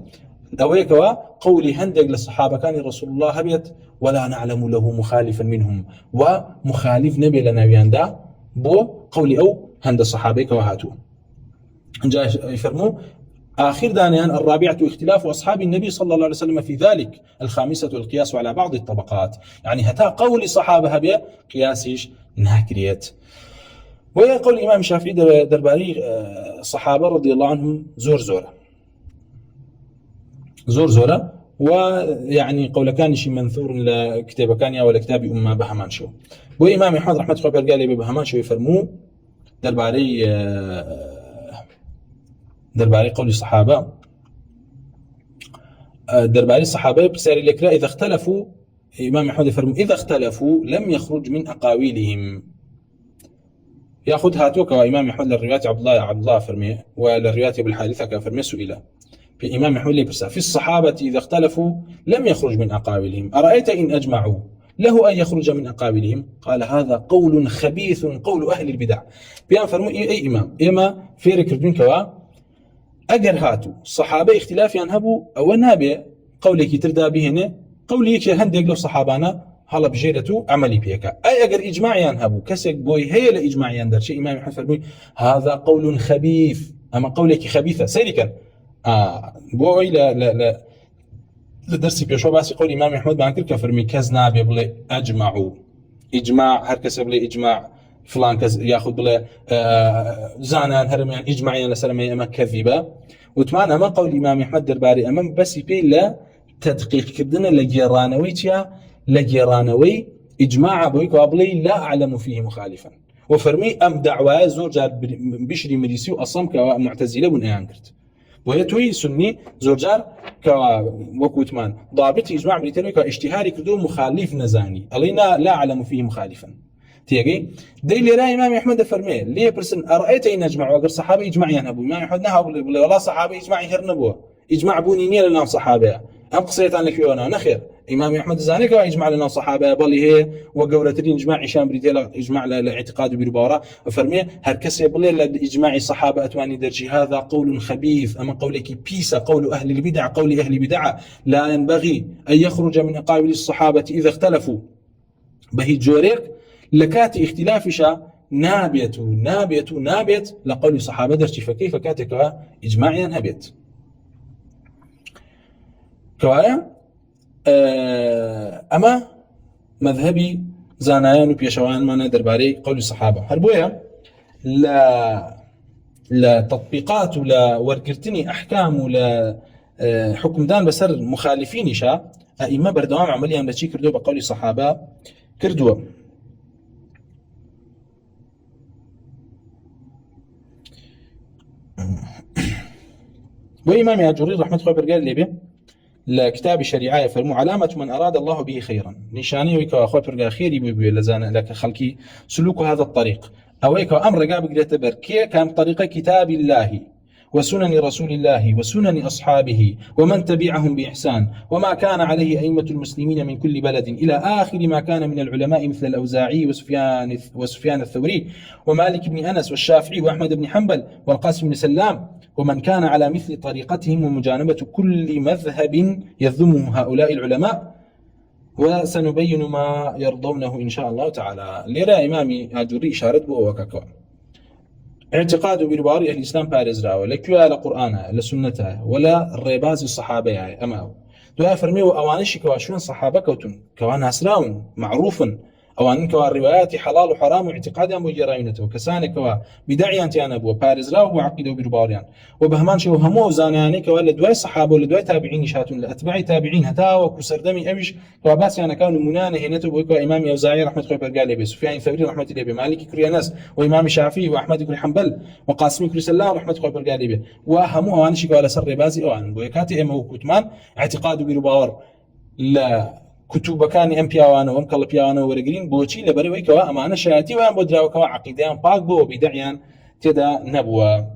أويكوا قولي هندق للصحابة كان رسول الله هبيت ولا نعلم له مخالفا منهم ومخالف نبي لنا بياندا بو قولي أو هند الصحابة كوهاتو جاء يفرموا آخر دانيان الرابعة اختلاف أصحاب النبي صلى الله عليه وسلم في ذلك. الخامسة القياس على بعض الطبقات. يعني هتا قول الصحابة هبيا قياسيش نهكريت. ويقول الإمام الشافعي درباري الصحابة رضي الله عنهم زور زورة ويعني قول كان شي منثور لكتاب كان ولا كتاب أمة بهمان شو. وإمام أحمد رحمة الله قال لي بهمان شو يفرموه درباري قول الصحابة درباري الصحابة بسير الإكراء إذا اختلفوا. إمام أحمد يفرمو إذا اختلفوا لم يخرج من أقاويلهم. ياخذ هاتوك وإمام أحمد للرواية عبد الله فرمي وللرواية بالحادثة كفرمي سئلة في إمام أحمد لبرسا في الصحابة إذا اختلفوا لم يخرج من أقاويلهم أرأيت إن أجمعوا له أن يخرج من أقاويلهم؟ قال هذا قول خبيث قول أهل البدع. بيان فرمو أي إمام إما في ركردين كوا أجر هاتو الصحابة اختلاف ينهبوا أو نابع قولك تردى بهن قولك هندق له صحابانا هلا بجيرته عملي بيكا أي أجر إجماع ينهبوا كسك بوي هي لإجماع يندر شيء إمام أحمد فرمي هذا قول خبيث أما قولك خبيثة سيركا بوي لا لدرسي بيشوا باسي قول إمام أحمد بانكر كفرمي كزنا بيبلي أجمعوا إجماع هركس بلي إجماع فلان كز ياخذ بلا زانان هرم يعني إجماعيا لسلمي أما كذبة وتمان أما قول الإمام أحمد درباري أمام بس بيلا تدقيق كدنا لجيرانوي إجماع بويك وابلي لا أعلم فيه مخالفا وفرمي أم دعوة زور جار بشري مريسي وأصم كمعتزلة بن أيانكرت ويتوي سني زوجار كوكوتمان ضابط إجماع بريتانيا كاشتهاري كدو مخالف نزاني علينا لا أعلم فيه مخالفا تيجي دليل رأي إمام أحمد فرمي ليه برسن أرأيت إن أجمع وقر صحابة إجماع ينهبوا إمام أحمد نهى ولا صحابة إجماع يهرنبوا إجماع بوني نيل لنا صحابة أم قصيت عنك في وانا نخير إمام أحمد زانك إجماع لنا صحابة بل هي وقولتين إجماع عشان بريتيلا إجماع لاعتقاد بربارة فرمي هركسي بل إجماع الصحابة أتواني درجي هذا قول خبيث أما قولك بيسا قول أهل البدع قول أهل البدع لا ينبغي أن يخرج من أقاويل الصحابة إذا اختلفوا بهي جوريك لكات اختلافشا نابيت لقول صحابة درجي فكيف كاتك إجماعيا هبيت كوايا أما مذهبي زانایان و پیشوانمان درباره قول الصحابة هربويا لا تطبيقات ولا ورقرتني أحكام ولا حكم دان بسر مخالفين شا أئمة بردوام عمليا لشي كردوا بقول الصحابة كردوا وإمام أجوري رحمة الله برقال لي به لكتاب الشريعة فرمو علامة من أراد الله به خيرا نشاني ويكا أخوة برقا خيري بلزانا لك خلقي سلوك هذا الطريق أو إيكا أمر قابق لتبر كي كان طريق كتاب الله وسنن رسول الله وسنن أصحابه ومن تبعهم بإحسان وما كان عليه أئمة المسلمين من كل بلد إلى آخر ما كان من العلماء مثل الأوزاعي وسفيان الثوري ومالك بن أنس والشافعي وأحمد بن حنبل والقاسم بن سلام ومن كان على مثل طريقتهم ومجانبة كل مذهب يذمه هؤلاء العلماء وسنبين ما يرضونه إن شاء الله تعالى. لرا إمامي أجوري إشارة بوكاكوا اعتقاد برباري الإسلام بارزرا ولا كوا لقرآن لا سنته ولا الرباز الصحابة يعني أما دعاء فرميوا أوانش كواشون صحابة كوتون كوان أسراون معروفا أوان كوا الروايات حلال وحرام واعتقاد أبو جراينته كسان كوا بدعي أنت أنا أبو بارزرا وعقيدة برباريان وبهمان شو همو زاناني كوا لدواء الصحابة ولدواء تابعين شاتون لأتباع تابعين هتا وكسردمي أبيش كوا بس يعني كانوا منانه هنته بوكوا إمام أوزاعي رحمة الله برقالي بسفيان الثوري رحمة الله بمالك كريانس وإمام الشافعي وأحمد بن حنبل وقاسم بن سلام رحمة الله برقالي به وهمو أوانش كوا لسر بازي أوان بوكاتي أما وكتمان اعتقاد بربار لا كتب كان ام بياوانو وام كلا بياوانو ورجرين بوشي لبري ويكوا امانه شاتي وان بدراو كوا عقيدان باق بو بدعيان تدا نبوه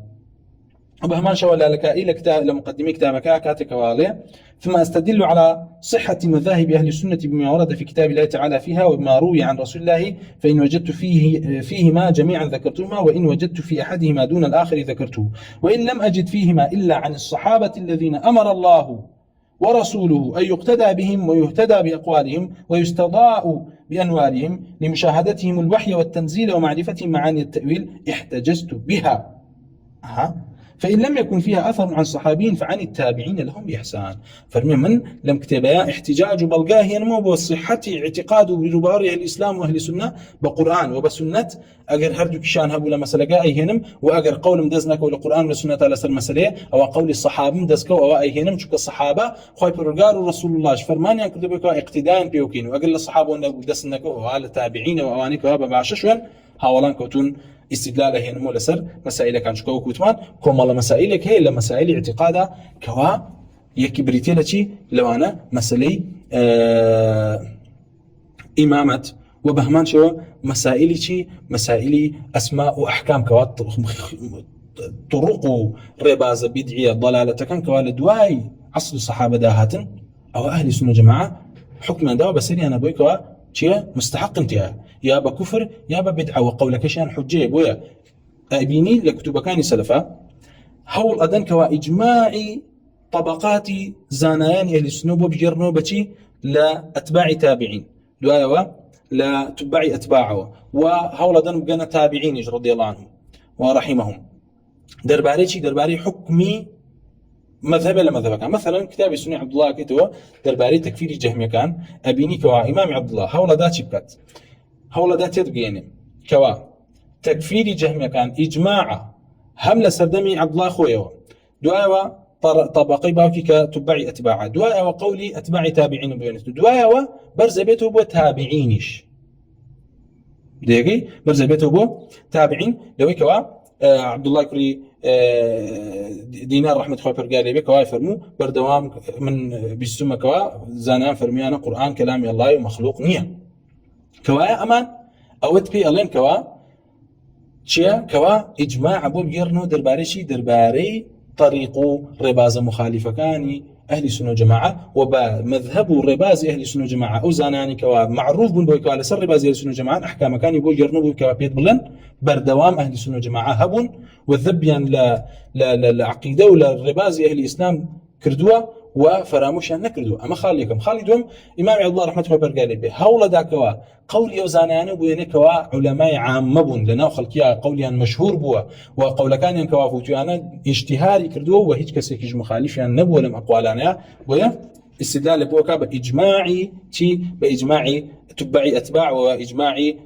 وبهمان شو لك الى كتاب لمقدمي كتابك كاتك والي ثم استدل على صحه مذاهب اهل السنه بما ورد في كتاب الله تعالى فيها وما روي عن رسول الله فان وجدت فيهما جميعا ذكرتهما وان وجدت في احدهما دون الاخر ذكرته وان لم اجد فيهما الا عن الصحابه الذين امر الله ورسوله أن يقتدى بهم ويهتدى بأقوالهم ويستضاء بأنوارهم لمشاهدتهم الوحي والتنزيل ومعرفتهم معاني التأويل احتجزت بها فإن لم يكن فيها أثر عن صحابي فعن التابعين لهم بإحسان. فرمي من لم كتبها احتجاج بلقاه ينمو بصحة اعتقاد برباري الإسلام وأهل السنة بقرآن وبسنة أجر هردو كشان هبو لمسألة أي هنم وأجر قول مدزنك ولا قرآن ولا سنة على سر مسألة أو قول الصحابة مدزك أو أي هنم شك الصحابة خوي برجار رسول الله فرمان يكتب بك اقتداء بيوكين وأجر الصحابة وأن مدزنك وعلى التابعين وأوانك وهذا بعششون هاولان كوتون استدلاله هنا لسر مسائل كان شكو كوتمان كم الله مسائلك هي إلا مسائل اعتقادا كوا يكبريتي لشي لو أنا مسألة إمامة وبهمان شو مسائل شي مسائل أسماء وأحكام كوا طرق رباز بدعية ضلالة كان كوا لدواي عصر الصحابة داهاتن أو أهل السنة جماعة حكما دوا بسري أنا بوي كوا شيء مستحق انتهاء يا بكفر يا بدعة وقولك شان حجة بويا أبيني لكتب كان سلفا هول أدن كوا إجماعي طبقات زانيان أهل السنة بجرنو بشي لا أتباع تابعين دوايا لا تبع أتباعه وهول أدن بقنا تابعين رضي الله عنهم ورحمهم درباري حكمي مذهب لا مذهب كان مثلا كتاب السنة عبد الله كتوى درباري تكفير الجهمية كان أبيني كوا إمام عبد الله هول دا شبكات هول دا تدقيني كوا تكفير الجهمية كان إجماع هم لسردمي عبد الله خويا دعاء طبقي باوكي كتبعي أتباعه دعاء وقولي أتباعي تابعين بينته دعاء برز بيته بو تابعينش دقيقي برز بيته بو تابعين لو كوا عبد الله كري دينار رحمة الله فرقالي بك واي فرمو بردوام من بيسمى كوا زانان فرميانا قرآن كلام الله ومخلوق نية كوا أمان أود بي ألين كوا شيا كوا إجماع أبو بيرنو درباري طريقو رباز مخالفة كاني أهل السنة جماعة وبمذهب الرباز أهل السنة جماعة أو زاناني كوا معروف بن بويكوا على سر رباز أهل السنة جماعة أحكام كان يقول يرنو بويكوا بيت بلن بردوام أهل السنة جماعة هبون والذبيان لعقيدة ولا الرباز أهل الإسلام كردوا وفراموش نكردوا أما خاليكم خالدهم إمام عبد الله رحمة الله برقالي به هولا داكوا قول يوزاناني بوينكوا علماء عام بون لنا خلقيا قوليا مشهور بوا وقول كان ينكوا فوتيانا اجتهاري كردوا وهيج كسيكيج مخالف يعني نبو لم أقوالنا ويا استدلال بوكا بإجماعي بإجماعي تبعي أتباع وإجماعي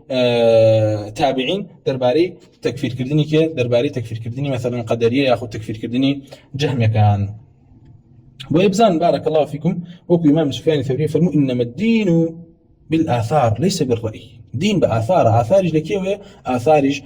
تابعين درباري تكفير كردني كي درباري تكفير كردني مثلا قدرية ياخذ تكفير كردني جهمية كان ويبزان بارك الله فيكم وكو إمام سفيان الثوري فرمو إنما الدين بالآثار ليس بالرأي دين بآثار آثارج لكيوه آثارج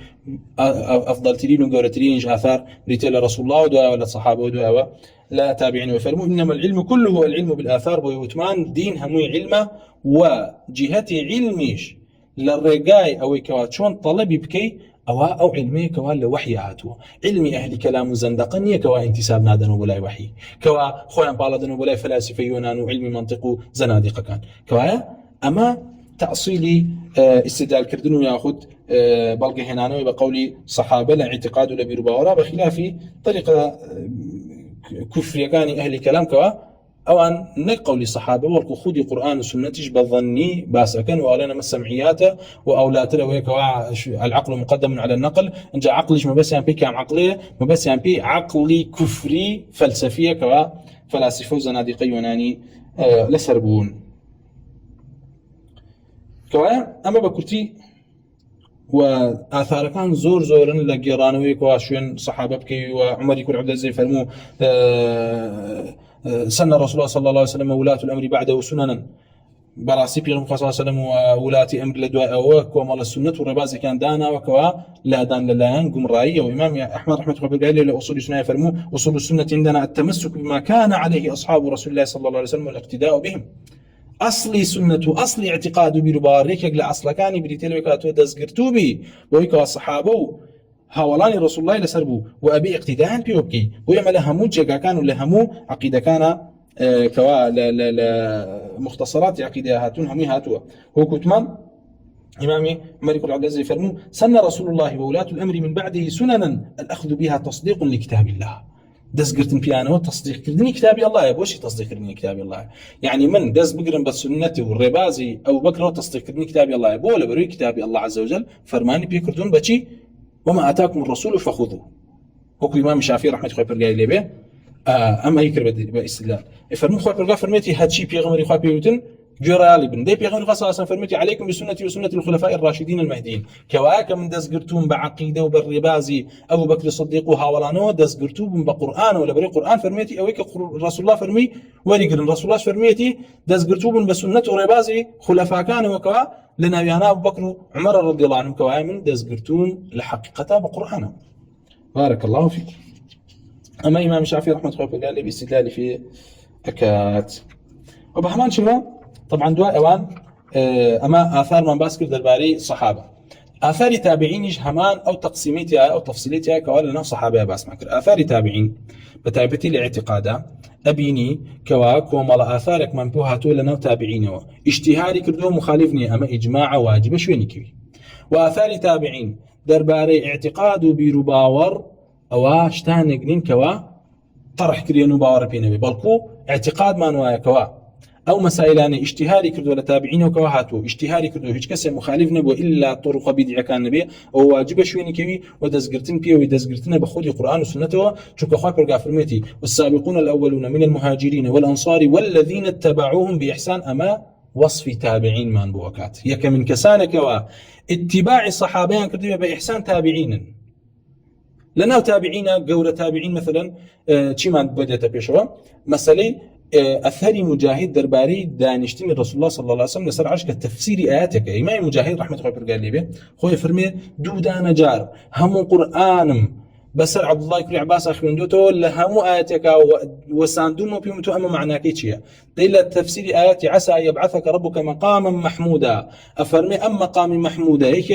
أفضل ترين وقورة ترين آثار ريتيل رسول الله ودعاء ولا الصحابة ودعاء لا تابعين وفرمو إنما العلم كله هو العلم بالآثار بويوتمان دين هموي علمه وجهتي علميش للرقاي أو كواتشون طلبي بكي أو علمي كوا لوحي هاتوا علمي أهل كلام زندقنية كوا انتساب نادن وبلاي وحي كوا خوان بالادن وبلاي فلاسفة يونان وعلمي منطق زنادقة كان كوا أما تأصيلي استدلال كردنو ياخذ بلقي هنانوي بقولي صحابة لا اعتقاد ولا برباورا بخلاف طريقة كفر كان أهل كلام كوا أو أن نقول الصحابة والكو خذي قرآن وسنة بظني باسكن وأولنا ما السمعيات وأولات له هيك العقل مقدم على النقل إن جاء عقلش ما بس يعني كام عقلية ما بس يعني عقلي كفري فلسفية كوا فلاسفة وزنادقة يوناني لسربون كوا أما بكرتي وآثار كان زور لجيرانوي كواشين صحابة بكي وعمر يكون عبد العزيز فرمو سن الرسول الله صلى الله عليه وسلم ولاة الأمر بعده سننا براسي بيغم صلى الله عليه وسلم وولاة أمر لدواء أوك ومال السنة والرباز كان دانا وكوا لا دان للاهن قم رأي وإمام أحمد رحمة الله قال له أصول السنة فرمو أصول السنة عندنا التمسك بما كان عليه أصحاب رسول الله صلى الله عليه وسلم والاقتداء بهم أصلي سنة أصلي اعتقاد بربارك يقل أصل كان بريتلوكاتو دزقرتوبي ويكوا الصحابة هاولاني رسول الله لسربو وأبي اقتداء بيوبكي ويعمل همو جاكا كانوا لهمو عقيدة كان كوا مختصرات عقيدة هاتون همي هاتوا هو كتمان إمامي مالك العبد فرمو سن رسول الله وولاة الأمر من بعده سننا الأخذ بها تصديق لكتاب الله دز قرتن بيانو تصديق كردني كتاب الله يا بوشي تصديق كردني كتاب الله يعني من دز بقرن بالسنة والربازي أو بكره تصديق كردني كتاب الله يا بولا بروي كتاب الله عز وجل فرماني بيكردون بشي وما أتاكم الرسول فخذوه وكو إمام الشافعي رحمة الله برقاي لبه أما يكر باستدلال فرمو خوي برقا فرميتي هادشي بيغمري خوي بيوتن جرالي بن دي بيغمري خاصة أصلا فرميتي عليكم بسنتي وسنة الخلفاء الراشدين المهديين كواك من دزقرتون بعقيدة وبالربازي أبو بكر الصديق وهاولانو دزقرتون بقرآن ولا بري قرآن فرميتي أويك رسول الله فرمي وليقرن رسول الله فرميتي دزقرتون بسنة وربازي خلفاء كانوا وكوا لنا يانا أبو بكر عمر رضي الله عنهم كوا من دزقرتون لحقيقتها بقرآن. بارك الله فيك. أما إمام الشافعي رحمة الله قال لي باستدلال في أكات وبحمان شنو طبعا دواء أوان أما آثار من باسكر درباري صحابة آثار تابعينش همان أو تقسيميتها أو تفصيليتها كوالنا صحابة باس مكر آثار تابعين بتعبتي الاعتقاد أبيني كواك ومال آثارك من بوهاتو لنا تابعينه اجتهادي كردو مخالفني أما إجماع واجب شويني كوي وآثار تابعين درباري اعتقاد بيرو باور أو شتان نقنين كوا طرح كريانو باور بينوي بلكو اعتقاد ما نوايا كوا أو مسائلان اجتهادي كردو لتابعينه كوا هاتو اجتهادي كردو هيج كسي مخالف نبو إلا طرق بدع كان نبي أو واجب شويني كوي ودزقرتن بيه ودزقرتن بخودي قرآن وسنته شوك أخوك برقا فرميتي والسابقون الأولون من المهاجرين والأنصار والذين اتبعوهم بإحسان أما وصف تابعين من بوكات يك من كسانك واتباع الصحابين كردو بإحسان تابعين لنا تابعين قولة تابعين مثلا تشيمان بدأت بيشوا مسألة أثر مجاهد درباري دانشتين الرسول الله صلى الله عليه وسلم لسر عشق تفسير آياتك إمام مجاهد رحمة الله قال لي به خوي فرمي دودان جار هم قرآن بسر عبد الله كري عباس أخبرن دوتو لهم آياتك وساندون بيمتو أما معناك إيشيا دليل تفسير آيات عسى يبعثك ربك مقاما محمودا أفرمي أم مقام محمودا هيك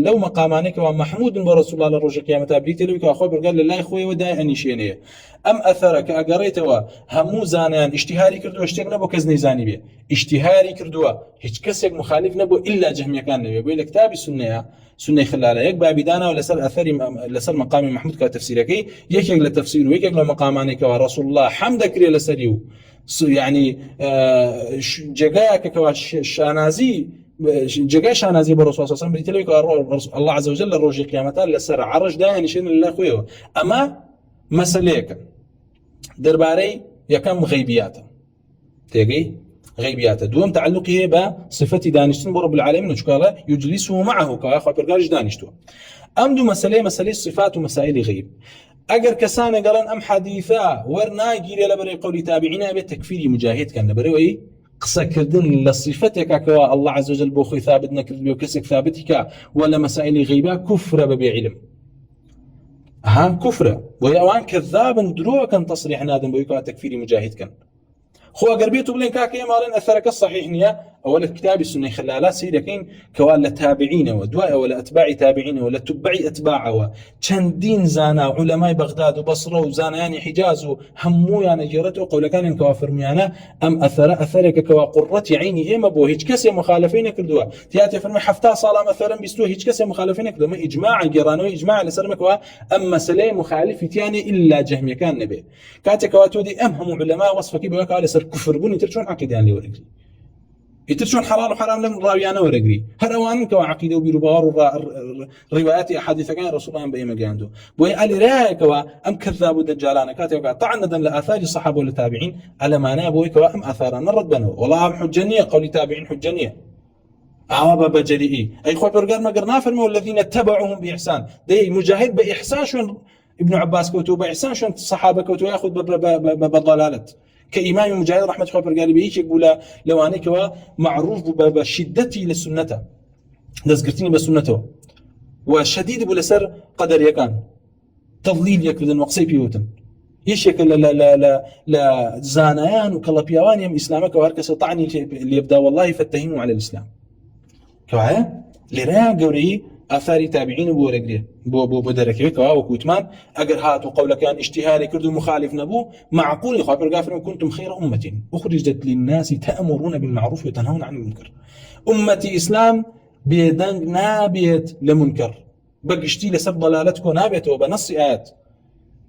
لو مقامانك ومحمود برسول الله للرجل قيامة أبريت لك أخبر قال لله خوي وداي أنيشينيه أم أثرك أقريتوا همو زانيان اشتهاري كردو اشتغ نبو كزني زاني بيه اشتهاري كردو هيك كسك مخالف نبو إلا جهمية كان نبي بيقول لك كتاب سنة خلالة يك بابدانا ولا سر أثري لسر مقام محمود كتفسيرك يك لتفسير ويك لمقامانك ورسول الله حمد كري لسريو يعني جاك كواش شانازي جاي شانازي بالرسول صلى الله عليه وسلم بيتلك الله عز وجل الروج قيامته لسر عرج داين شين الله خويه أما مسألة درباري يكم غيبيات تيجي غيبيات دوم تعلقه بصفة دانشتن برب العالمين وشكاله يجلسه معه كأخو برجاج دانشتو أم دو مسألة الصفات ومسائل غيب أجر كسانة قالن أم حديثا ورنا يجري لبري قولي تابعينا بتكفير مجاهد كان لبري قصة كردن لصفتك كوا الله عز وجل بوخي ثابتنا كرد وكسك ثابتك ولا مسائل غيبة كفر بعلم كفر ويوان كذاب دروع كان تصريح نادم بيكون تكفير مجاهد كان خو قربيتو بلين كاكي مالين أثرك الصحيح نيا أولا كتاب السنة خلالات سيدكين كوال لتابعين ودواء ولا أتباع تابعين ولا تبعي أتباع وشندين زانا علماء بغداد وبصرة وزانا يعني حجاز همو يعني جرته قول كان كوافر ميانا أم أثرك كوا قرة عيني إيما بو هيج كسي مخالفين كردوا تياتي فرمي حفتا صلاة مثلا بيستو هيج كسي مخالفين كردوا ما إجماع جرانوي إجماع لسرمك أما سلي مخالف تياني إلا جهمي كان نبي كاتك واتودي أمهم علماء وصفك بيوكا لسر كفر بني ترشون عقيدة يعني ورقري يترشون حلال وحرام لم راويانا ورقري هروان كوا عقيدة وبيروبار روايات أحاديث كان رسول الله بأي مجاندو بوي علي رايك كوا أم كذاب الدجالان كاتوا طعنا لآثار الصحابة والتابعين على ما نابوي كوا أم آثارنا رد بنو والله أم حجنية قولي تابعين حجنية عوابا بجريئي أي خوي برقار ما قرنا فرموا الذين اتبعوهم بإحسان دي مجاهد بإحسان شون ابن عباس كوتو بإحسان شون الصحابة كوتو يأخذ بضلالة كإمام مجاهد رحمة الله برقالي بيش يقول لو أنا كوا معروف بشدتي للسنة دزقرتني بسنته وشديد بلسر قدر يكان تضليل يكردن وقصي بيوتن يشكل لا زانيان وكلا بيوان يم إسلامك وهركس طعني اللي يبدأ والله فتهموا على الإسلام كواها لرا قوري آثار تابعين بورقريه بو دركي كوا وكوتمان أجر هات وقول كان اشتهاري كردو مخالف نبو معقول خبر قافر كنتم خير أمة أخرجت للناس تأمرون بالمعروف وتنهون عن المنكر أمتي إسلام بيدنج نابيت لمنكر بقشتي لسب ضلالتكم نابيت وبنص آيات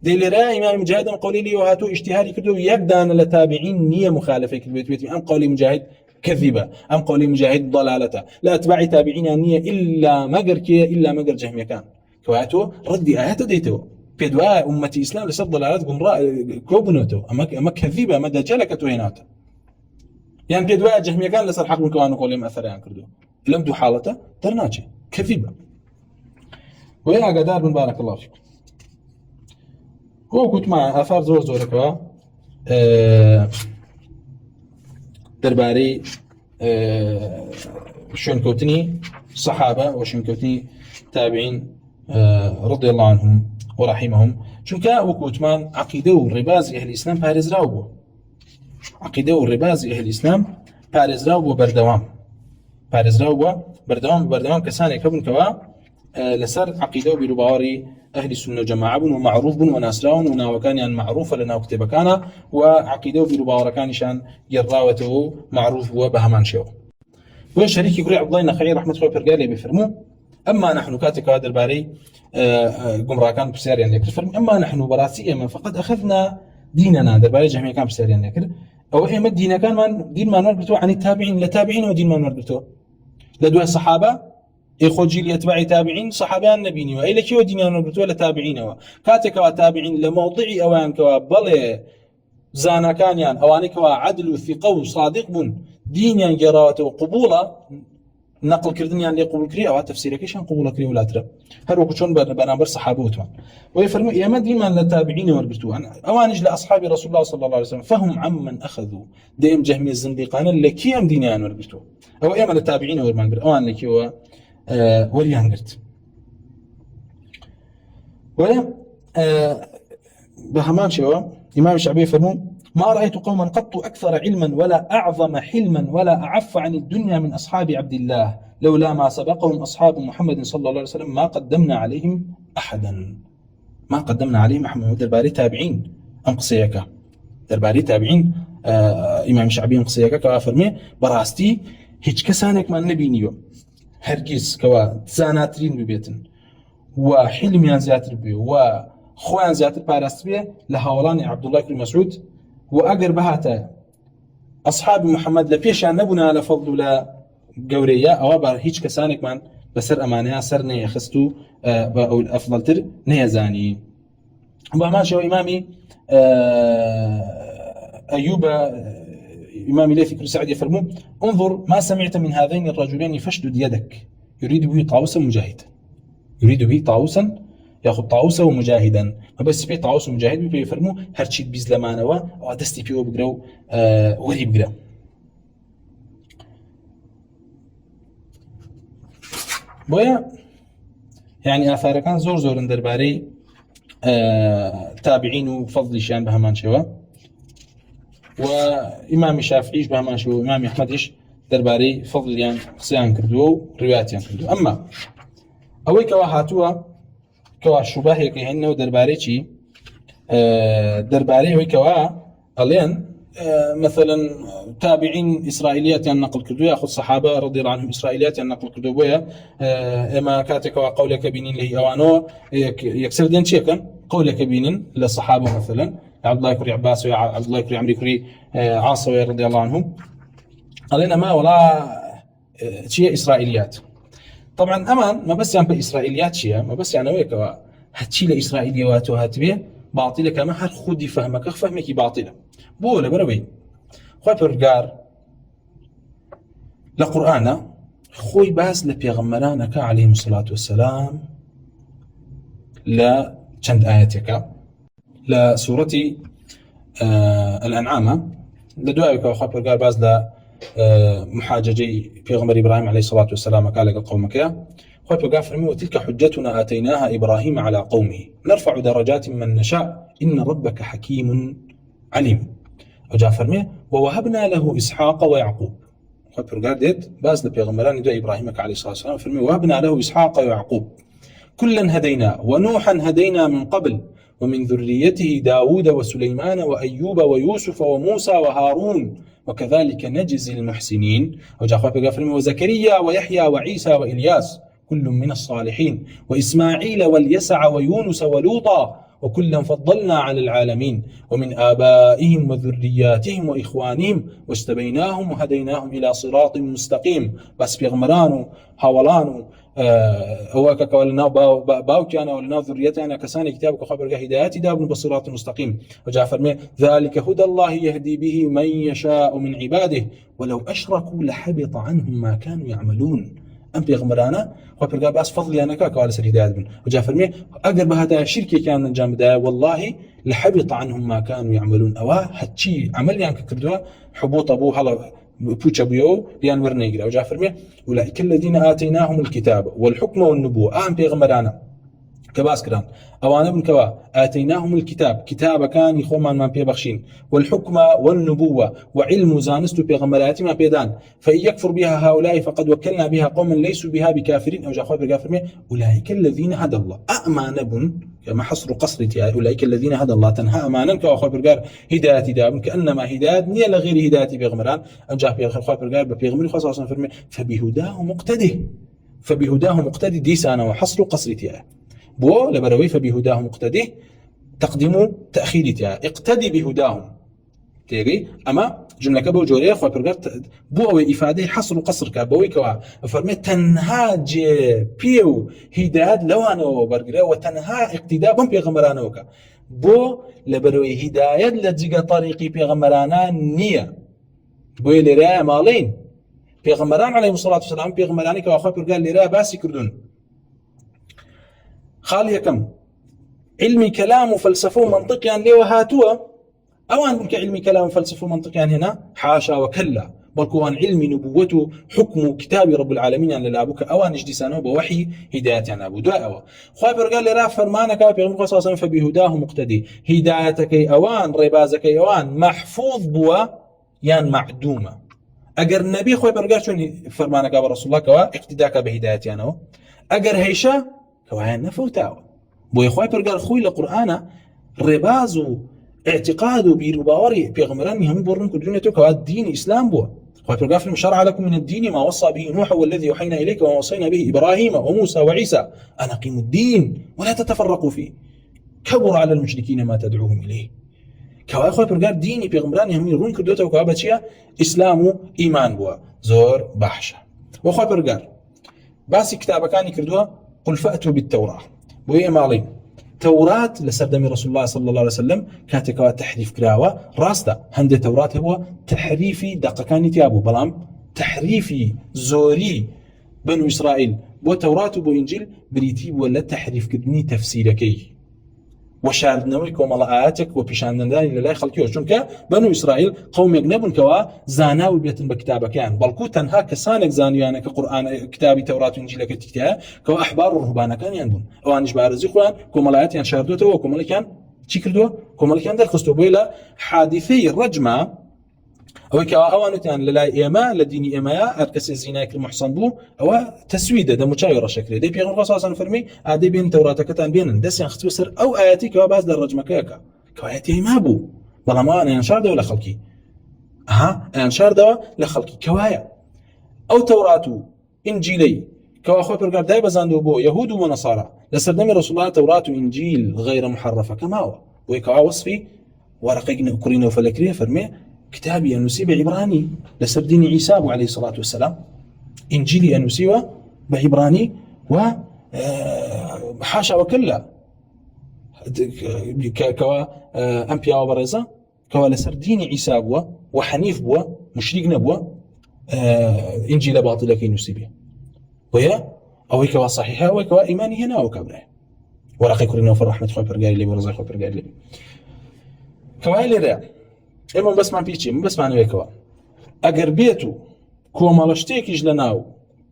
دي لرا إمام مجاهد قولي لي وهاتو اشتهاري كردو يقدان لتابعين نية مخالفة كالبيت أم قولي مجاهد كذبة أم قولي مجاهد ضلالته لا أتباع تابعين نية إلا مقر كي إلا مقر جهمية كان كواتو ردي آيات ديتو پێدوایە ئومەتی ئیسلام لەسەر دەڵالەت گومڕا کۆبوونەوە ئەمە کەذیبە ئەمە دەجەلە کە تۆ هێناتە یان پێدوایە جەهمیەکان لەسەر حەق بوون کەوانە قۆڵێم ئەثەریان کردو لەم دوو حاڵەتە دەرناچێت کەذیبە وەی ئاگادار بن بارەکە الله فیکم وەکو وتمان ئاثار زۆر زۆرەکەوە دەربارەی شوێنکەوتنی سەحابە و شوێنکەوتنی تابعین رضي الله عنهم ورحمهم چونکە وەکو وتمان عەقیدە و ڕێبازی ئەهلی ئیسلام پارێزراو بووە عەقیدە و ڕێبازی ئەهلی ئیسلام پارێزراو بووە بەردەوام کەسانێک هەبوون کەوا لەسەر عەقیدە و بیرروباوەڕی ئەهلی سونە و جەماعە بوون و معروف بوون و ناسراون و ناوەکانیان معروفە لە ناو کتێبەکانە و عەقیدە و بیرروباوەڕەکانیشان گێڕاوەتەوە و معروف بووە بە هەمان شێوە بۆیە شەریکی کوڕی عەبدوڵڵای نەخەعی ڕەحمەت خۆی پەرگار لێ بفەرموو أما نحن كاتكوا درباري قمراكان بسياريان لكر فرم أما نحن براسي إما فقد أخذنا ديننا درباري جهمية كان بسياريان لكر أو إما الدين كان من دين ما نربطه عن التابعين لتابعين ودين ما نربطه لدوا الصحابة إخو جيل يتبع تابعين صحابان نبيني وإلا كيو دين ما نربطه لتابعين كاتكوا تابعين لموضعي أوان كوا بل زانا كان يعني أواني كوا عدل وثقة وصادق بن دين يعني جراته وقبوله نقل كردنيان لي قبول كري أو تفسير كيشان قبول كري ولا ترى هل وكشون بنابر صحابه وتوان ويفرموا يا ما ديما للتابعين وربطوا أوانج لأصحاب رسول الله صلى الله عليه وسلم فهم عمن أخذوا ديم جهمي الزنديقان اللي كيام دينيان وربطوا أو يا ما للتابعين ورمان بر أوان لكي هو وليان قرت ولا بهمان شوا إمام الشعبي يفرموا ما رأيت قوما قط أكثر علما ولا أعظم حلما ولا أعف عن الدنيا من أصحاب عبد الله لولا ما سبقهم أصحاب محمد صلى الله عليه وسلم ما قدمنا عليهم أحدا محمد درباري تابعين أنقصيك درباري تابعين إمام الشعبي أنقصيك كوا فرمي براستي هيج كسانك ما نبينيو هرگز كوا تزاناترين ببيتن وحلميان زياتر بيو وخوان زياتر باراست بيه لهاولان عبد الله بن مسعود وأجر بهاتا أصحاب محمد لبيشان نبنا لفضل ولا جورية أو بار هيج كسانك من بسر أمانة سر نية خستو أو الأفضل تر نية زاني بهمان شو إمامي أيوب إمامي ليث بن سعد يفرمون انظر ما سمعت من هذين الرجلين فاشدد يدك يريد به طاووسا مجاهدا ياخذ طاووسه ومجاهدا ما بس في طاووس ومجاهد بيفرموا هرشي بيزلمانوا او دستي بيو بقراو وري بقرا بويا يعني اثار كان زور درباري تابعين وفضل شان بهمان شوا وامام الشافعي بهمان شو امام احمدش درباري فضل يعني قصيان كردو روايات كردو اما اويك وهاتوا كوا شبهه كهنه ودرباري شي درباري وكوا الين مثلا تابعين اسرائيليات نقل كردو ياخذ صحابه رضي الله عنهم اسرائيليات نقل كردو بويا اما كاتك قولك بينين اللي اوانو يكسر دين شيكا قولك بينين للصحابه مثلا عبد الله بن عباس وعبد الله بن عمرو بن عاص رضي الله عنهم الين ما ولا شيء اسرائيليات طبعا امان ما بس يعني باسرائيليات شيء ما بس يعني ويك هتشيل اسرائيليات وهاتبه باطله كما هر خدي فهمك باطله بولا بروي خوي برغار لقرآن خوي باس لبيغمرانك عليهم الصلاة والسلام لا چند آياتك لسورة الأنعام لدعائك خوي برغار باس محاججي بيغمر إبراهيم عليه الصلاة والسلام قال لك قومك يا خوي برغار فرمي وتلك حجتنا آتيناها إبراهيم على قومه نرفع درجات من نشاء إن ربك حكيم عليم وجاء فرمي ووهبنا له إسحاق ويعقوب خوي برغار ديت باز لبيغمران دعاء إبراهيم عليه الصلاة والسلام فرمي ووهبنا له إسحاق ويعقوب كلا هدينا ونوحا هدينا من قبل ومن ذريته داود وسليمان وأيوب ويوسف وموسى وهارون وكذلك نجزي المحسنين وجاء خوي برغار فرمي وزكريا ويحيى وعيسى وإلياس كل من الصالحين وإسماعيل واليسع ويونس ولوطا وكلا فضلنا على العالمين ومن آبائهم وذرياتهم وإخوانهم واجتبيناهم وهديناهم إلى صراط مستقيم. بس بيغمرانو هاولانو هو كولنا باوكيانا ولنا ذريتنا كسان كتابك خبر هدايات دابن بصراط مستقيم. وجاء فرمي ذلك هدى الله يهدي به من يشاء من عباده ولو أشركوا لحبط عنهم ما كانوا يعملون. أم بيغمرانا خبر بس فضلي أنا كوالي سر هدايات بن. وجاء فرمي أقرب هذا شركة كان جام بداية والله لحبط عنهم ما كانوا يعملون. أو هتشي عمل يعني كردوا حبوط أبوه هلا بوش أبوه ليان ورنيجرا. وجاء فرمي أولئك الذين آتيناهم الكتاب والحكم والنبوة. أم بيغمرانا كباس كران أوانا من كوا آتيناهم الكتاب كتاب كان يخومان ما بيبخشين والحكم والنبوة وعلم زانست بيغمرات ما بيدان فإن يكفر بها هؤلاء فقد وكلنا بها قوما ليسوا بها بكافرين. أو جاء بكافر أولئك الذين هدى الله أأمان بن كما حصر قصرتي أولئك الذين هدى الله تنهى أمانا كوا برقار هداية داب كأنما هداية نية لغير هداية بيغمران. أو جاء برقار بيغمر خاصة فرمي فبهداه مقتده فبهداه مقتدي ديسانا وحصر قصرتي بو لبروي فبهداه مقتده تقديم تأخيرتها اقتدي بهداهم تيجي أما جملة كبو جوريه خو برغت بو إفادة حصر قصر كابوي كوا فرمي تنهاج بيو هدايات لوانو برغرا وتنها اقتداء بم بيغمرانا وكا بو لبروي هدايات لجيغا طريقي بيغمرانا نية بو لرا مالين بيغمران عليه الصلاة والسلام بيغمراني كوا خو برغا لرا باسي كردون خالية كم علمي كلام وفلسفه ومنطق يعني ليه وهاتوا أوان كعلمي كلام وفلسفه ومنطق يعني هنا حاشا وكلا بل كوان علمي نبوته حكم كتاب رب العالمين يعني لابوك أوان اجدسانه بوحي هداية يعني أبو دعوة خابر قال لي راف فرمانك بيغمق صلى فبهداه مقتدي هدايتك أوان ربازك أوان محفوظ بوا يعني معدومة أجر النبي خابر قال شو فرمانك برسول الله كوا اقتداك بهدايتي أنا أجر هيشا كواهن نفوتاو بو يخوي برقال خوي لقرآن ربازو اعتقادو بيرباوري بيغمراني هم بورن كل تو كوا الدين إسلام بو خوي برقال في شرع لكم من الدين ما وصى به نوح والذي يوحينا إليك وما وصينا به إبراهيم وموسى وعيسى أن أقيموا الدين ولا تتفرقوا فيه كبر على المشركين ما تدعوهم إليه كوا خوي برقال ديني بيغمراني هم يرون كل تو كوا بتشيا إسلام إيمان بو زور بحشة وخوي برقال بس كتابة كان يكردوها قل فأتوا بالتوراة وهي مالين توراة لسردمي رسول الله صلى الله عليه وسلم كاتكوا تحريف كراوة راستا هند توراة هو تحريفي دقة كان يتيابو بلام تحريفي زوري بنو إسرائيل بو توراة بو إنجيل بريتيب ولا تحريف كدني تفسيركي وشاردنويك وملآتك وبيشاندناني لله خلقيوش چونك بنو إسرائيل قوم يقنبون كوا زاناوي بيتن بكتابك كان بلكو تنها كسانك زانيانا كقرآن كتابي توراة وإنجيل كتكتها كوا أحبار ورهبانا كان ينبون أوانش بارزي خوان كوملآت يعني شاردوته وكومل كان چي كردوه كومل كان در خستو بيلا حادثي الرجمة أو كأوانتان للا إيما لديني إيمايا أركس الزيناك المحصن بو أو تسويدة ده مشايرة شكله ده بيغن قصاصا فرمي عادي بين توراتك تان بينن دس ينخت وسر أو آياتي كوا باز در رجمة كاكا كوا آياتي ما بو بلا ما أنا ينشار ده ولا خلقي ينشار ده لخلقي كوايا أو توراتو إنجيلي كوا أخوة برقار داي بزاندو بو يهود ونصارى لسردمي رسول الله تورات وإنجيل غير محرفة كما هو ويكوا وصفي ورقيقنا أكرينا وفلكرية فرمي كتابي أنسي بعبراني لسردين عيسى عليه الصلاة والسلام إنجيلي أنسي بعبراني وحاشا وكلا كوا أنبياء وبرزة كوا لسردين عيسى بوا وحنيف بوا مشرك نبوا إنجيل باطل كي نسي ويا أو كوا صحيحة وكوا إيماني هنا وكبره ورقي كلنا وفر رحمة خوي برجال لي ورزق خوي برجال لي كوا لي رأي إما بس ما بيجي بس ما نويكوا أجر بيتو كومالشتيكيج لناو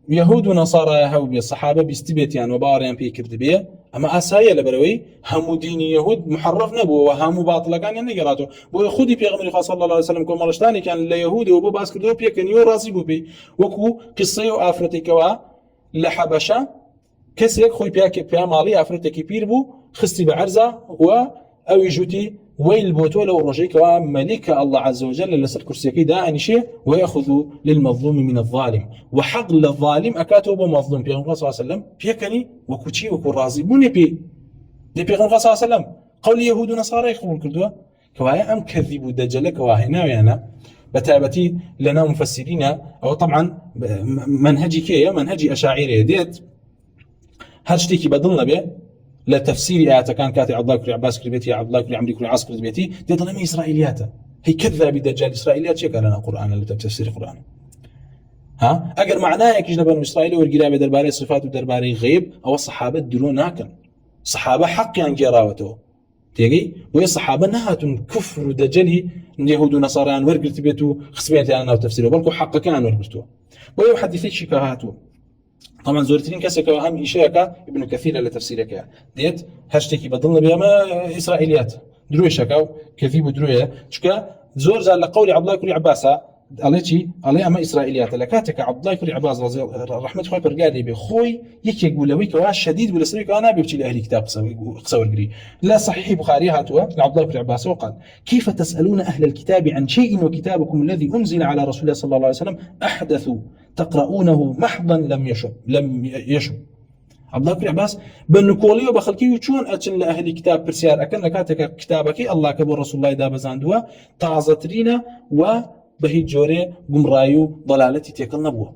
يهود ونصارى يهود بالصحابة بيستبيت يعني وبارين في كردبية أما أسايا لبروي هم ديني يهود محرف نبو وهم باطل كان يعني قراتو بو خودي بيغمر صلى الله عليه وسلم كومالشتاني كان ليهودي وبو باس كردو بي كان يو راسي بو بي وكو قصة أفرتي كوا لحبشة كسيك خوي بيا مالي أفرتي بير بو خستي بعرزة و أو يجوتي ويل بوتو لو رجيك وملك الله عز وجل لسر كرسيكي داعني شيء ويأخذ للمظلوم من الظالم وحق للظالم أكاتب مظلوم بيغنغ صلى الله عليه وسلم بيكني وكوشي وكو راضي بوني بي دي بيغنغ صلى الله عليه وسلم قول يهود ونصارى قبول كردوا كوايا ام كذبوا دجل كواهنا ويانا بتابتي لنا مفسرين او طبعا منهجي كيه منهجي اشاعيري ديت هرشتيكي بدلنا به لتفسير آيات كان كاتي عبد الله كري عباس كري بيتي عبد الله كري عمري كري عاص كري بيتي دي ظلم إسرائيليات هي كذاب دجال إسرائيليات شيء قال لنا قرآن اللي تفسير القرآن ها أجر معناه يكيج لبنو إسرائيل والجلاب درباري صفات ودرباري غيب أو الصحابة دلون ناكن صحابة حق يعني جراوته تيجي وهي الصحابة نهاتن كفر دجالي اليهود ونصارى ورقت بيتو خصبيت أنا وتفسيره بلكو حق كان ورقتوه وهي حديث شكاهاته طبعا زورتين كسك وهم إشاكا ابن كثير لتفسيرك ديت هاشتكي بضلنا بها ما إسرائيليات دروي شكاو كذيب دروي شكا زور زال لقول عبد الله كري عباسة عليتي علي أما إسرائيليات لكاتك عبد الله كري عباس رحمة خوي برقالي بخوي يكي يقول ويك واش شديد ولا سريك أنا بيبتي لأهل كتاب قصور قري لا صحيح بخاري هاتوا لعبد الله كري عباس وقال كيف تسألون أهل الكتاب عن شيء وكتابكم الذي أنزل على رسول الله صلى الله عليه وسلم أحدث تقرؤونه محضا لم يشب عبد الله بن عباس بنكوليو بخلكي شلون اتن لاهل كتاب برسيار اكن لكاتك كتابك الله كبر رسول الله دا بزاندوا تعظترينا وبهي جوري قمرايو ضلالتي تيكل نبوه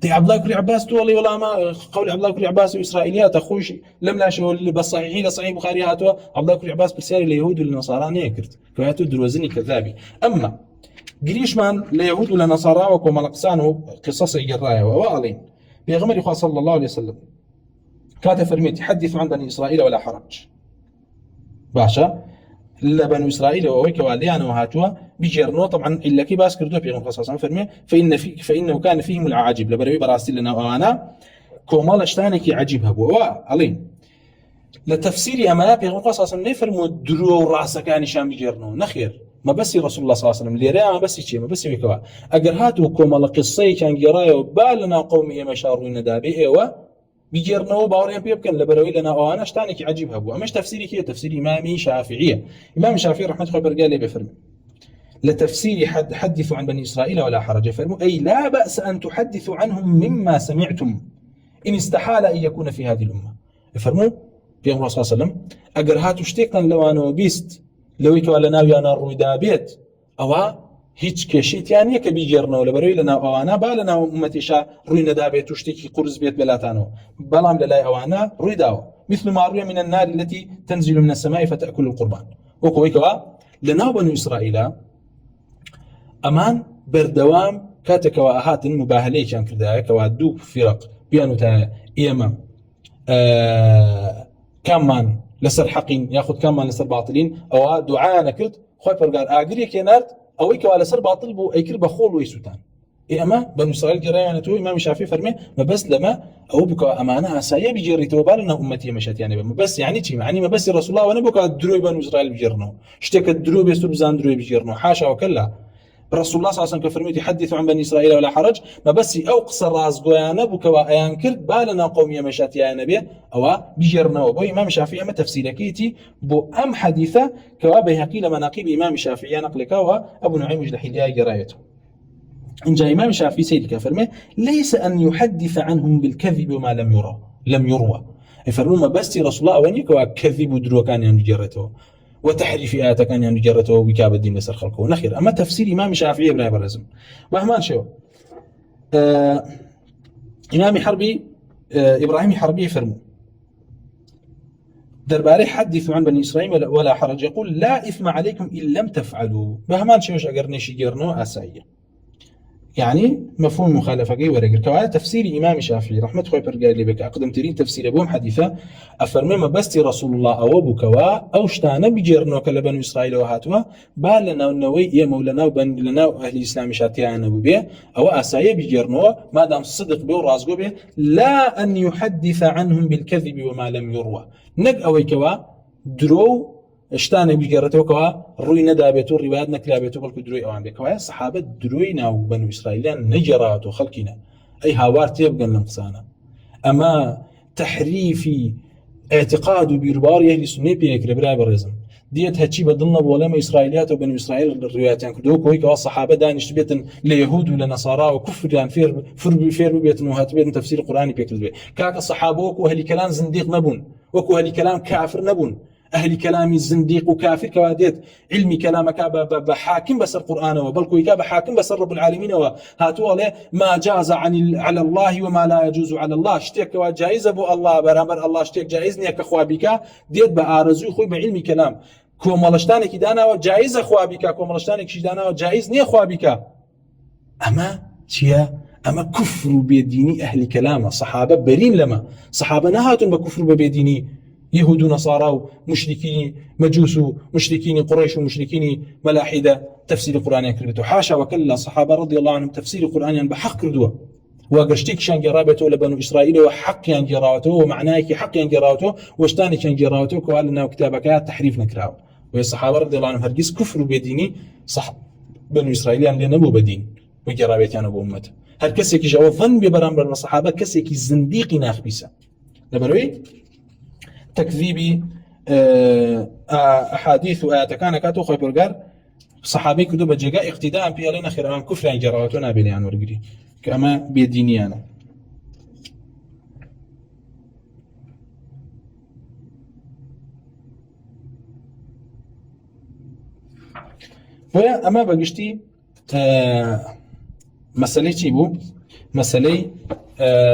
تي عبد الله بن عباس تولي ولا ما قول عبد الله بن عباس واسرائيليات اخوش لم لا شو اللي بالصحيح لصحيح البخاري هاتوا عبد الله بن عباس برسيار اليهود والنصارى نيكرت كاتو دروزني كذابي اما قريشمان ليهود ولا نصارى وكما لقسانه قصص الرايه ووالين بيغمر اخوه صلى الله عليه وسلم كاتب فرميت يحدث عن بني اسرائيل ولا حرج باشا لا بني اسرائيل وهيك واليانا وهاتوا بيجرنو طبعا الا كي باس كردو بيغمر صلى الله عليه وسلم فرمي فانه كان فيهم العاجب لبروي براسل لنا وانا كومال اشتانك عجيب هبوا والين لتفسير امانات بيغمر صلى الله عليه وسلم فرموا درو راسك كان شام بيجرنو نخير ما بس رسول الله صلى الله عليه وسلم اللي ما بس شيء ما بس بكوا اجر هاتوا كومال قصي كان جرايو بالنا قومي مشارون دابي ايوا بيجرنو باوريان بيبكن لبروي لنا وانا اشتانك عجيب هبوا مش تفسيري كي تفسير امامي شافعيه امام الشافعي رحمه الله قال لي بفرم لتفسير حدثوا عن بني اسرائيل ولا حرج فرموا اي لا باس ان تحدثوا عنهم مما سمعتم ان استحال ان يكون في هذه الامه فرموا في الله صلى الله عليه وسلم اجر هاتوا اشتيقن لو انا بيست لو يكوا لنا ويانا رويدا بيت او هيج كشيت يعني كبيجرنا ولا بري لنا او انا بالنا امتي شا روينا دابيت وشتكي قرز بيت بلاتانو بلام لا او انا رويداو مثل ما روي من النار التي تنزل من السماء فتاكل القربان وكويكوا لنا بنو اسرائيل امان بردوام كاتكوا هات المباهله كان كدا كوادو فرق بيانو تا ايما كمان لسر حقين ياخذ كمان لسر باطلين او دعاء نكرت خوي فرقار اجري كينارت او ايك على سر باطل بو ايكر بخول ويسوتان اما بنو اسرائيل جرايانه تو امام الشافعي فرمي ما بس لما او بك امانه سايا بيجري توبالنا امتي مشت يعني بس يعني تي معني ما بس رسول الله وانا بك دروي بنو اسرائيل بيجرنو اشتك دروي بيسو بزان دروي بيجرنو حاشا وكلا رسول الله صلى الله عليه وسلم كفرميت يحدث عن بني اسرائيل ولا حرج ما بس او قصر راس قيانا بك وايان كرد بالنا قوميه مشات يا نبي او بيجرنا وبو امام الشافعي اما تفسيركيتي بو ام حديثه كوابه قيل مناقب امام الشافعي نقل كوا ابو نعيم الجلحيلي جرايته ان جاء امام الشافعي سيد كفرمه ليس ان يحدث عنهم بالكذب وما لم يروى يفرمون ما بس رسول الله وانيك كذب ودرو كان يجرته وتحريف آيات كان يعني جرته وكاب الدين لسر خلقه نخير أما تفسير إمام الشافعي إبراهيم الرزم وهمان شو إمام حربي إبراهيم حربي فرمو درباري حدثوا عن بني إسرائيل ولا حرج يقول لا إثم عليكم إن لم تفعلوا وهمان شو أجرنيش جرنو أسايا يعني مفهوم مخالفة جي ورجل كوايا تفسير إمام الشافعي رحمة خوي برجال لي بك أقدم ترين تفسير أبوهم حديثة أفرمي ما بس رسول الله أو أبو كوا أو شتانا بيجرنا كلبن إسرائيل وهاتوا بالنا النووي يا مولانا وبن لنا أهل الإسلام شاتيان أبو بيه أو أسايا بيجرنا ما دام صدق به ورازقه به لا أن يحدث عنهم بالكذب وما لم يروى نج أو كوا درو اشتانه بيجرته كوا روي ندابته روايات نكلابته بل كدروي اوان بكوا صحابه دروينا وبنو اسرائيل نجرات وخلقنا اي هاوارت يبقى الانقسانا اما تحريفي اعتقاد بيربار اهل السنه بيكر برابرزم ديت هاتشي بدلنا بولما اسرائيليات وبنو اسرائيل الروايات يعني كدو كوي كوا الصحابه دانش بيت ليهود ولا نصارى وكفر يعني فير بيت وهات بيت تفسير القران بيكر كاك الصحابه واهل كلام زنديق نبون وكو اهل كلام كافر نبون أهل كلامي الزنديق وكافر كواديت علمي كلامك بحاكم بس القرآن وبلكو يكاب حاكم بس رب العالمين وهاتوا له ما جاز على الله وما لا يجوز على الله اشتيك وجائز ابو الله برامر الله اشتيك جائزني كخوابك ديت بارزو خوي بعلمي كلام كوملشتانك دانا وجائز خوابك كوملشتانك شي دانا وجائز ني خوابك اما شيا اما كفر بيديني اهل كلامه صحابه برين لما صحابه نهاتون بكفر بيديني يهود ونصارى ومشركين مجوس مشركين قريش ومشركين ملاحده تفسير القرآن كردو حاشا وكلا صحابه رضي الله عنهم تفسير القرآن بحق كردوا وقشتيك شان جرابته لبنو اسرائيل وحق يان جراوته ومعناه حق يان جراوته واشتاني شان جراوته وقال لنا كتابك تحريف نكراو والصحابه رضي الله عنهم هرجس كفر بيديني صح بنو اسرائيل يعني نبو بدين وجرابته انا بامته هر كسيكي جاو ظن ببرامبر الصحابه كسيكي زنديق ناخبيسه لبروي تكذيب احاديث وايات كان كاتو خيبرغار صحابي كدو بجاء اقتداء بيالين خير امام كفر عن جراوتنا بليان ورغري كما بيدينيانا ويا اما بقشتي مسألة بو مسألة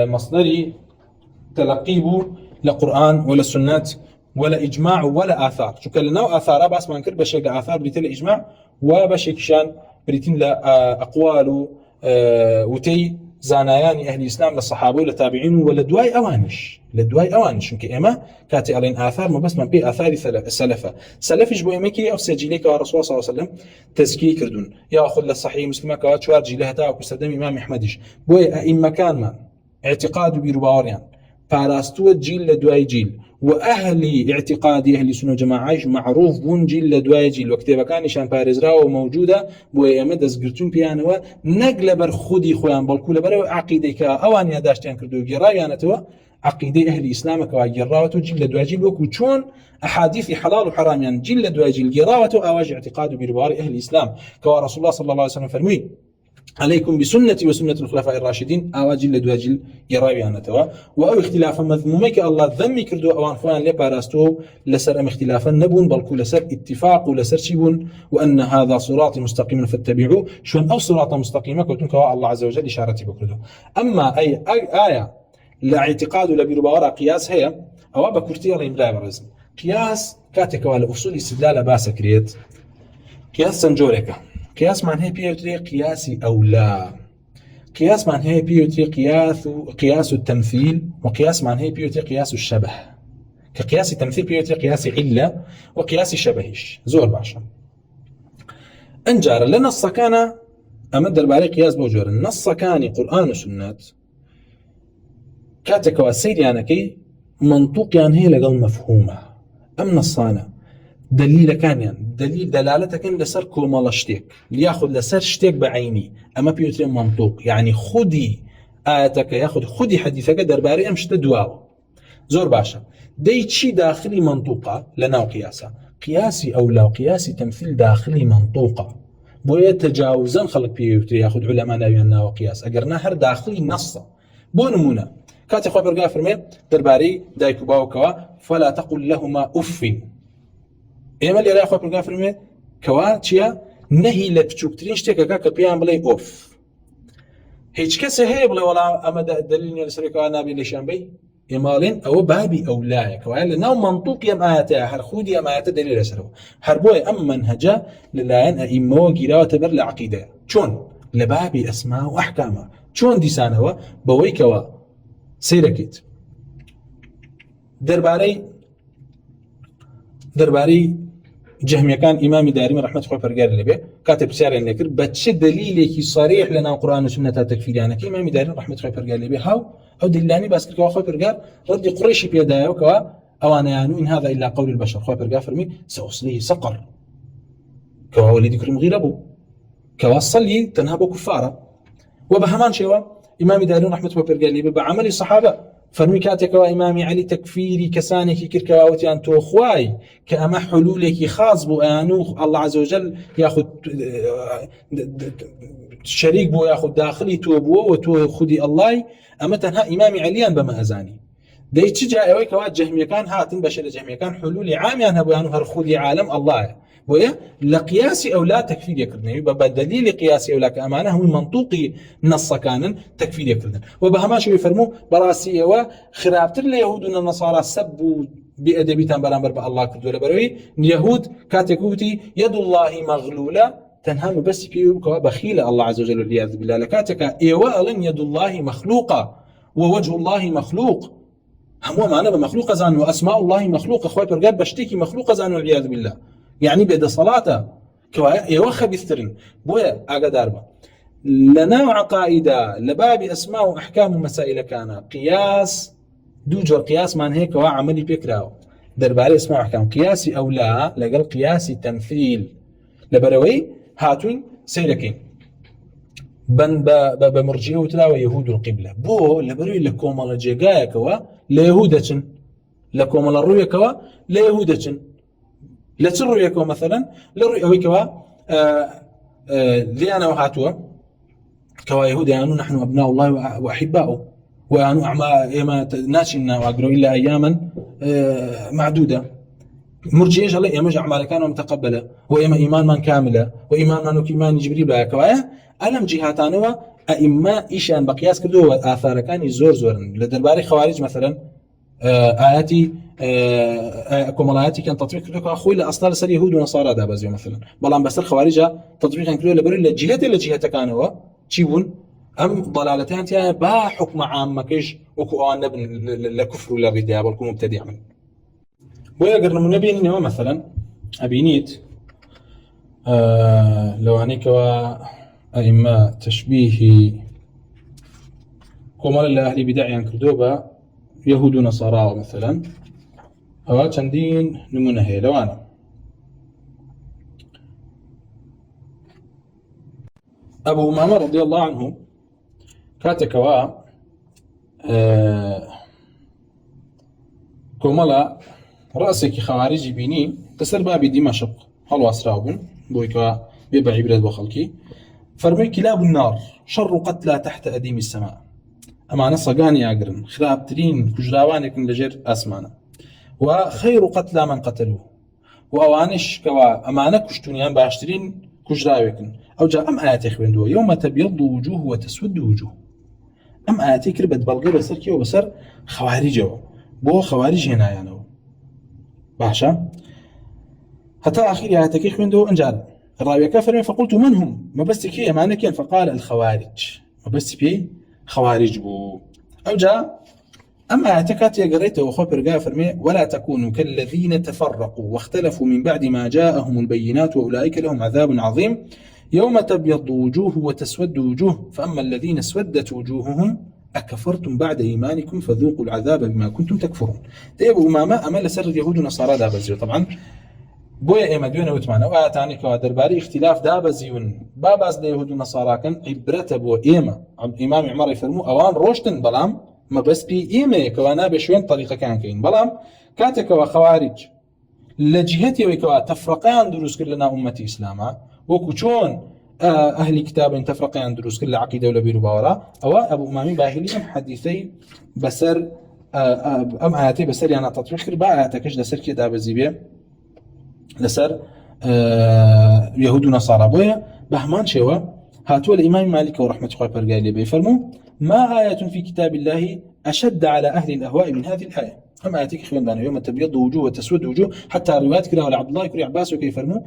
مصدري تلقيبو لقرآن ولا سنات ولا إجماع ولا آثار شو كلنا آثار بس ما نكر بشيء آثار بريتين الإجماع وبشيء كشان بريتين لا أقوال وتي زانيان أهل الإسلام للصحابة ولا تابعين ولا دواي أوانش شو كإما كاتي علين آثار ما بس ما بي آثار سلف جبوا إمكي أو سجلك ورسول صلى الله عليه وسلم تزكي كردون يأخذ للصحيح مسلم كوات شوار جيلها تا وكستدم إمام أحمدش بوي أئمة كان ما اعتقاد بيرباوريان فارستو جيل لدواي جيل واهل اعتقاد اهل سنه جماعه معروف بون جيل لدواي جيل وكتابه كان نشان بارزرا وموجوده بو يمد ازغرتون بيانوا نقل بر خودي خوان بالكل بر عقيده كا اوان ياداشتان كردو جرايانتو عقيده اهل الاسلام كوا جراوتو جيل لدواي جيل وكو چون احاديث حلال وحرام يعني جيل لدواي جيل جراوتو اواج اعتقاد بربار اهل الاسلام كوا رسول الله صلى الله عليه وسلم فرمي عليكم بسنتي وسنة الخلفاء الراشدين أواجل لدواجل يراوي أنا توا وأو اختلافا مذمومك الله ذمي كردو أوان خوان لباراستو لسر أم اختلافا نبون بلكو لسر اتفاق ولسر شيبون وأن هذا صراط مستقيم فاتبعوه شون أو صراط مستقيمة كنتم كوا الله عز وجل إشارتي بكردو أما أي آية لاعتقاد لبربارة قياس هي أو بكرتي الله يملا برزن قياس كاتك ولا أصول استدلال باسا كريت قياس سنجوريكا قياس معناه بيوتري قياسي أو لا قياس معناه بيوتري قياس التمثيل وقياس معناه بيوتري قياس الشبه كقياس التمثيل بيوتري قياس علة وقياس شبهش زور باشا انجار لنا الصكانة أمد الباري قياس بوجور النص كان قرآن وسنات كاتك واسير يعني كي منطوق يعني هي لقل مفهومة أم نصانة دليل كان يعني دليل دلالته كان لسر كومال شتيك لياخذ لسر شتيك بعيني اما بيوتري منطوق يعني خدي آياتك ياخذ خدي حديثك درباري امشت دواو زور باشا دي شي داخلي منطوقة لنا قياسا قياسي او لا قياسي تمثيل داخلي منطوقة بويا تجاوزا خلق بيوتري ياخذ علماء ناوينا وقياس اقرنا هر داخلي نصا بو نمونه كاتي خبر قافرمي درباري دايكو باوكوا فلا تقل لهما اف ئێمە لێرە خۆ پرگا فرمێ کەوا چییە نەهی لە بچووکترین شتێکەکە کە پێیان بڵێ ئۆف هیچ کەسێ هەیە بڵێ وەڵام ئەمە دلیل نییە لەسەرێکەوە نابێت لێشیان بەی ئێماڵێن ئەوە بابی ئەولایە کەوایە لە ناو مەنطوقی ئەم ئاەتەیە هەر خودی ئەم ئاەتە دلیل لەسەرەوە هەر بۆیە ئەم مەنهەجە لەلایەن ئەئیمەوە گیراوەتە بەر لە عەقیدەیە چۆن لە بابی ئەسما و ئەحکامە چۆن دیسانەوە بەوەی کەوە سەیرەکەیت دەربارەی جهميكان إمام دارمي رحمة الله فرقار لبي كاتب سيار النكر بتش دليلك صريح لنا القرآن والسنة تكفير يعني كي إمام دارمي رحمة الله فرقار لبي هاو أو دلاني بس كوا أخوي فرقار رد قريش بيدايا وكوا أو أنا يعني إن هذا إلا قول البشر أخوي فرقار فرمي سأصليه سقر كوا ولدي كريم غير أبو كوا صلي تنهبوا كفارة وبهمان شيوا إمام دارمي رحمة الله فرقار لبي بعمل الصحابة فرمي كاتك وإمامي علي تكفيري كسانك كركواوتي أن توخواي كأما حلولك خاص بو أنو الله عز وجل ياخذ شريك بو ياخذ داخلي توبو وتو خدي الله أما تنها إمامي عليان بما أزاني دەی چ جا ئەوەی کەوا جەهمیەکان هاتن بەشە لە جەهمیەکان حلولی عامیان هەبوویان و هەر خودی عالم ئەڵڵایە بۆیە لە قیاسی ئەولا تەکفیریەکردنەوەی بە دلیلی قیاسی ئەولا کە ئەمانە هەمووی منطوقی نەسەکانن تەکفیریەکردن و بە هەمان شێوەی فەرموو بەڕاستی ئێوە خراپتر لە یەهود و نەسارا سەب و بێئەدەبیتان بەرامبەر بە ئەڵڵا کردووە لەبەرەوەی یەهود کاتێک وتی یەد الله مەغلولە تەنها مەبەستی پێ بکەوە بەخیلە الله عز وجل والعیاذ بالله لە کاتێکە ئێوە ئەڵێن یەد الله مەخلوقە ووجه الله مەخلوق هەموو ئەمانە بە مەخلوق ئەزانن و ئەسماء الله مەخلوقە خۆی پەروەردگار بە شتێکی مەخلوق ئەزانن والعیاذ بالله يعني بێدەسەڵاتە کەوایە ئێوە خەبیثترن بۆیە ئاگادار بە لەناو عەقائیدا لە بابی ئەسما و ئەحکام و مەسائلەکانە قیاس دوو جۆر قیاسمان هەیە کەوا عەمەلی پێکراوە دەربارەی ئەسما و ئەحکام قیاسی ئەولا لەگەڵ قیاسی تەمثیل لەبەرەوەی هاتوین سەیرەکەین بە مرجئیە وتراوە یەهود القیبلە بۆ لەبەرەوەی لە کۆمەڵە جێگایەکەوە لە یەهود دەچن لە کۆمەڵە ڕوویەکەوە لە یەهود دەچن لە چ ڕوویەکەوە مەثەلەن لە ڕووی ئەوەی کەوا لیانەوە هاتووە کەوا یەهودیان نحن أبناء الله وأحباؤه وأنو ئێمە ناچین ناواگرەوە إلا أياما معدودة مرجئیەش ئەڵێ ئێمەش ئەعمالەکانمان متەقەبەلە و ئێمە ئیمانمان کاملە و ئیمانمان وەک ئیمانی جبریل وایە کەوایە ئەلەم جیهاتانەوە ئەئیمە ئیشیان بە قیاس کردووە ئاثارەکانی زۆرن لە دەربارەی خەوارج مەثەلەن ئاياتی کۆمەڵایەتی کەن تطبیق کردووە خۆی لە ئەسڵا لەسەر یەهود و نەسارا دابەزیوە مەثەلەن بەڵام بەسەر خەواریجە تطبیقیان کردووە لەبەرەوەی لە جیهەتەکانەوە چی بوون ئەم ضلالەتیان تیایە با حکم عامەکەش وەکو ئەوان نەبن لە کوفر و لە ڕیدیا بەڵکو مبتەدیع من بۆیە ئەگەر نمونە بینینەوە مەثەلەن ئەبینیت لەوانەیەکەوە ئەئیمە تەشبیهی کۆمەڵە لە ئەهلی بیدعیان کردووە بە یەهود و نەساراوە مەثەلەن ئەوە چەندین نمونە هەیە لەوانە ئەبوو ئومامە رضی الله عنه کاتێکەوە کۆمەڵە ڕاسێکی خەواریجی بینی لەسەر بابی دیمەشق هەڵواسراو بوون بۆی کەوا بێ بە عیبرەت بۆ خەڵکی فەرمووی کلاب النار شر قتلى تحت أديم السماء ئەمانە سەگانی ئاگرن خراپترین کوژراوانێکن لەژێر ئاسمانە و خەیر قتلى من قتلوه و ئەوانش کەوا ئەمانە کوشتونیان باشترین کوژراوێکن ئەوجا ئەم ئاەتی خوێندووە یومە تەبیض وجوه وتسود وجوه ئەم ئاەتی کرد بەدبەڵگە بەسەر کێوە بەسەر خەواریجەوە بۆ خەواریج هێنایانەوە باشە هەتا ئاخری ئاەتەکەی خوێندەوە ئەنجار ڕاویەکە فەرمێ فقلت من هم مەبەستی کێ ئەمانە کێن فقال الخوارج مەبەستی پێی خوارج بوو ئەوجا أما اعتقدت يا قريته وخبر فرمي ولا تكونوا كالذين تفرقوا واختلفوا من بعد ما جاءهم البينات وأولئك لهم عذاب عظيم يوم تبيض وجوه وتسود وجوه فأما الذين اسودت وجوههم أكفرتم بعد إيمانكم فذوقوا العذاب بما كنتم تكفرون تيبوا أماما أمل سر اليهود ونصارى دابزيو طبعا بويا إيما دونا وتمانا وآتاني كوادر باري اختلاف دابزيون باباز اليهود ونصارى كان عبرة بو إيما إمام عمر يفرمو أوان روشتن بلام ما بس بي إيمي كوانا بشوين طريقة كان كين بلام كاتك وخوارج لجهتي وكوا تفرقان دروس كلنا أمتي إسلاما وكوشون أهل كتاب تفرقان دروس كل عقيدة ولا بيرو باورا أو أبو أمامي باهلي أم حديثي بسر أم آياتي بسر يعني تطبيق كربا آياتكش لسر كده بزيبية لسر يهود ونصارى بويا بهمان شوا هاتوا الإمام مالك ورحمة الله برقالي بيفرموا ما آية في كتاب الله أشد على أهل الأهواء من هذه الآية أما آياتك خوان بانا يوم تبيض وجوه وتسود وجوه حتى روايات كده لعبد الله كري عباس وكيف فرموا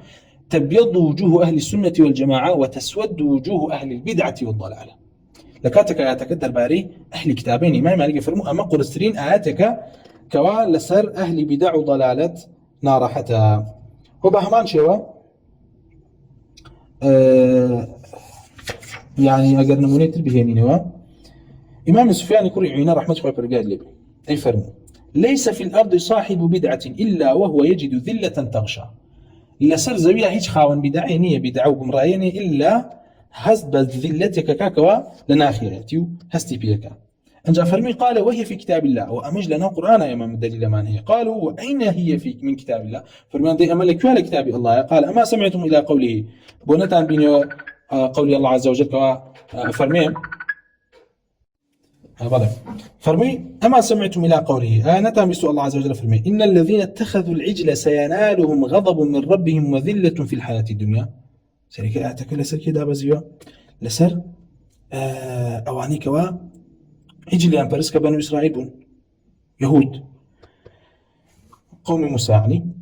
تبيض وجوه أهل السنة والجماعة وتسود وجوه أهل البدعة والضلالة لكاتك آياتك الدرباري أهل كتابين إمام مالك فرموا أما قرسترين آياتك كوا لسر أهل بدع وضلالة نار حتى وبهمان شوا يعني أقر نمونيت بهينينوا إمام سفيان كري عينا رحمة الله برقاد لبي أي فرمو ليس في الأرض صاحب بدعة إلا وهو يجد ذلة تغشى لسر زوية هيج خاون بدعينية بدعو بمرأيني إلا هست بذلتك كاكوا لناخيرتي هستي بيكا أنجا فرمي قال وهي في كتاب الله وأمج لنا قرآن يا إمام الدليل من هي قالوا وأين هي في من كتاب الله فرمان دي أملك على كتاب الله قال أما سمعتم إلى قوله بونتان بين قول الله عز وجل فرمي بلى فرمي أما سمعتم إلى قوله نتام بسوء الله عز وجل فرمي إن الذين اتخذوا العجل سينالهم غضب من ربهم وذلة في الحياة الدنيا سريك أعتك لسر كده بزيوا لسر أواني كوا عجل يعني برسك بنو إسرائيل بون يهود قوم موسى يعني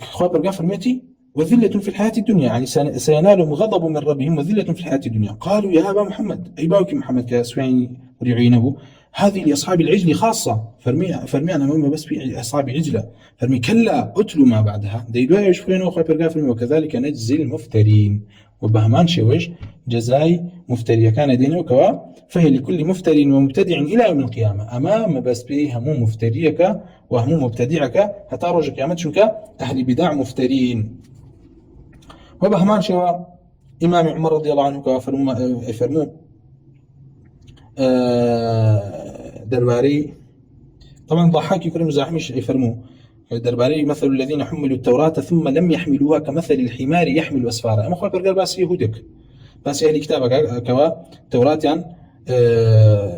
خبر قافر ميتي وذلة في الحياة الدنيا يعني سينالهم غضب من ربهم وذلة في الحياة الدنيا قالوا يا أبا محمد أي باوك محمد كاسوين وريعينه هذه لأصحاب العجل خاصة فرمي أنا مما بس في أصحاب عجلة فرمي كلا أتلو ما بعدها ديدوا يشوفين وخبر قافر وكذلك نجزي المفترين وبهمان شويش جزاي مفترية كان دينه كوا فهي لكل مفتر ومبتدع إلى يوم القيامة أمام بس به هموم مفتريك وهموم مبتدعك حتى رجع قيامتك أهل بدع مفترين وبهمان شوا إمام عمر رضي الله عنه كوا فرمو درباري طبعا ضحاك يكرم زاحمش يفرموه درباري مثل الذين حملوا التوراة ثم لم يحملوها كمثل الحمار يحمل أسفارا أما أخوة برقال باس يهودك باس أهل كتابك كوا توراة يعني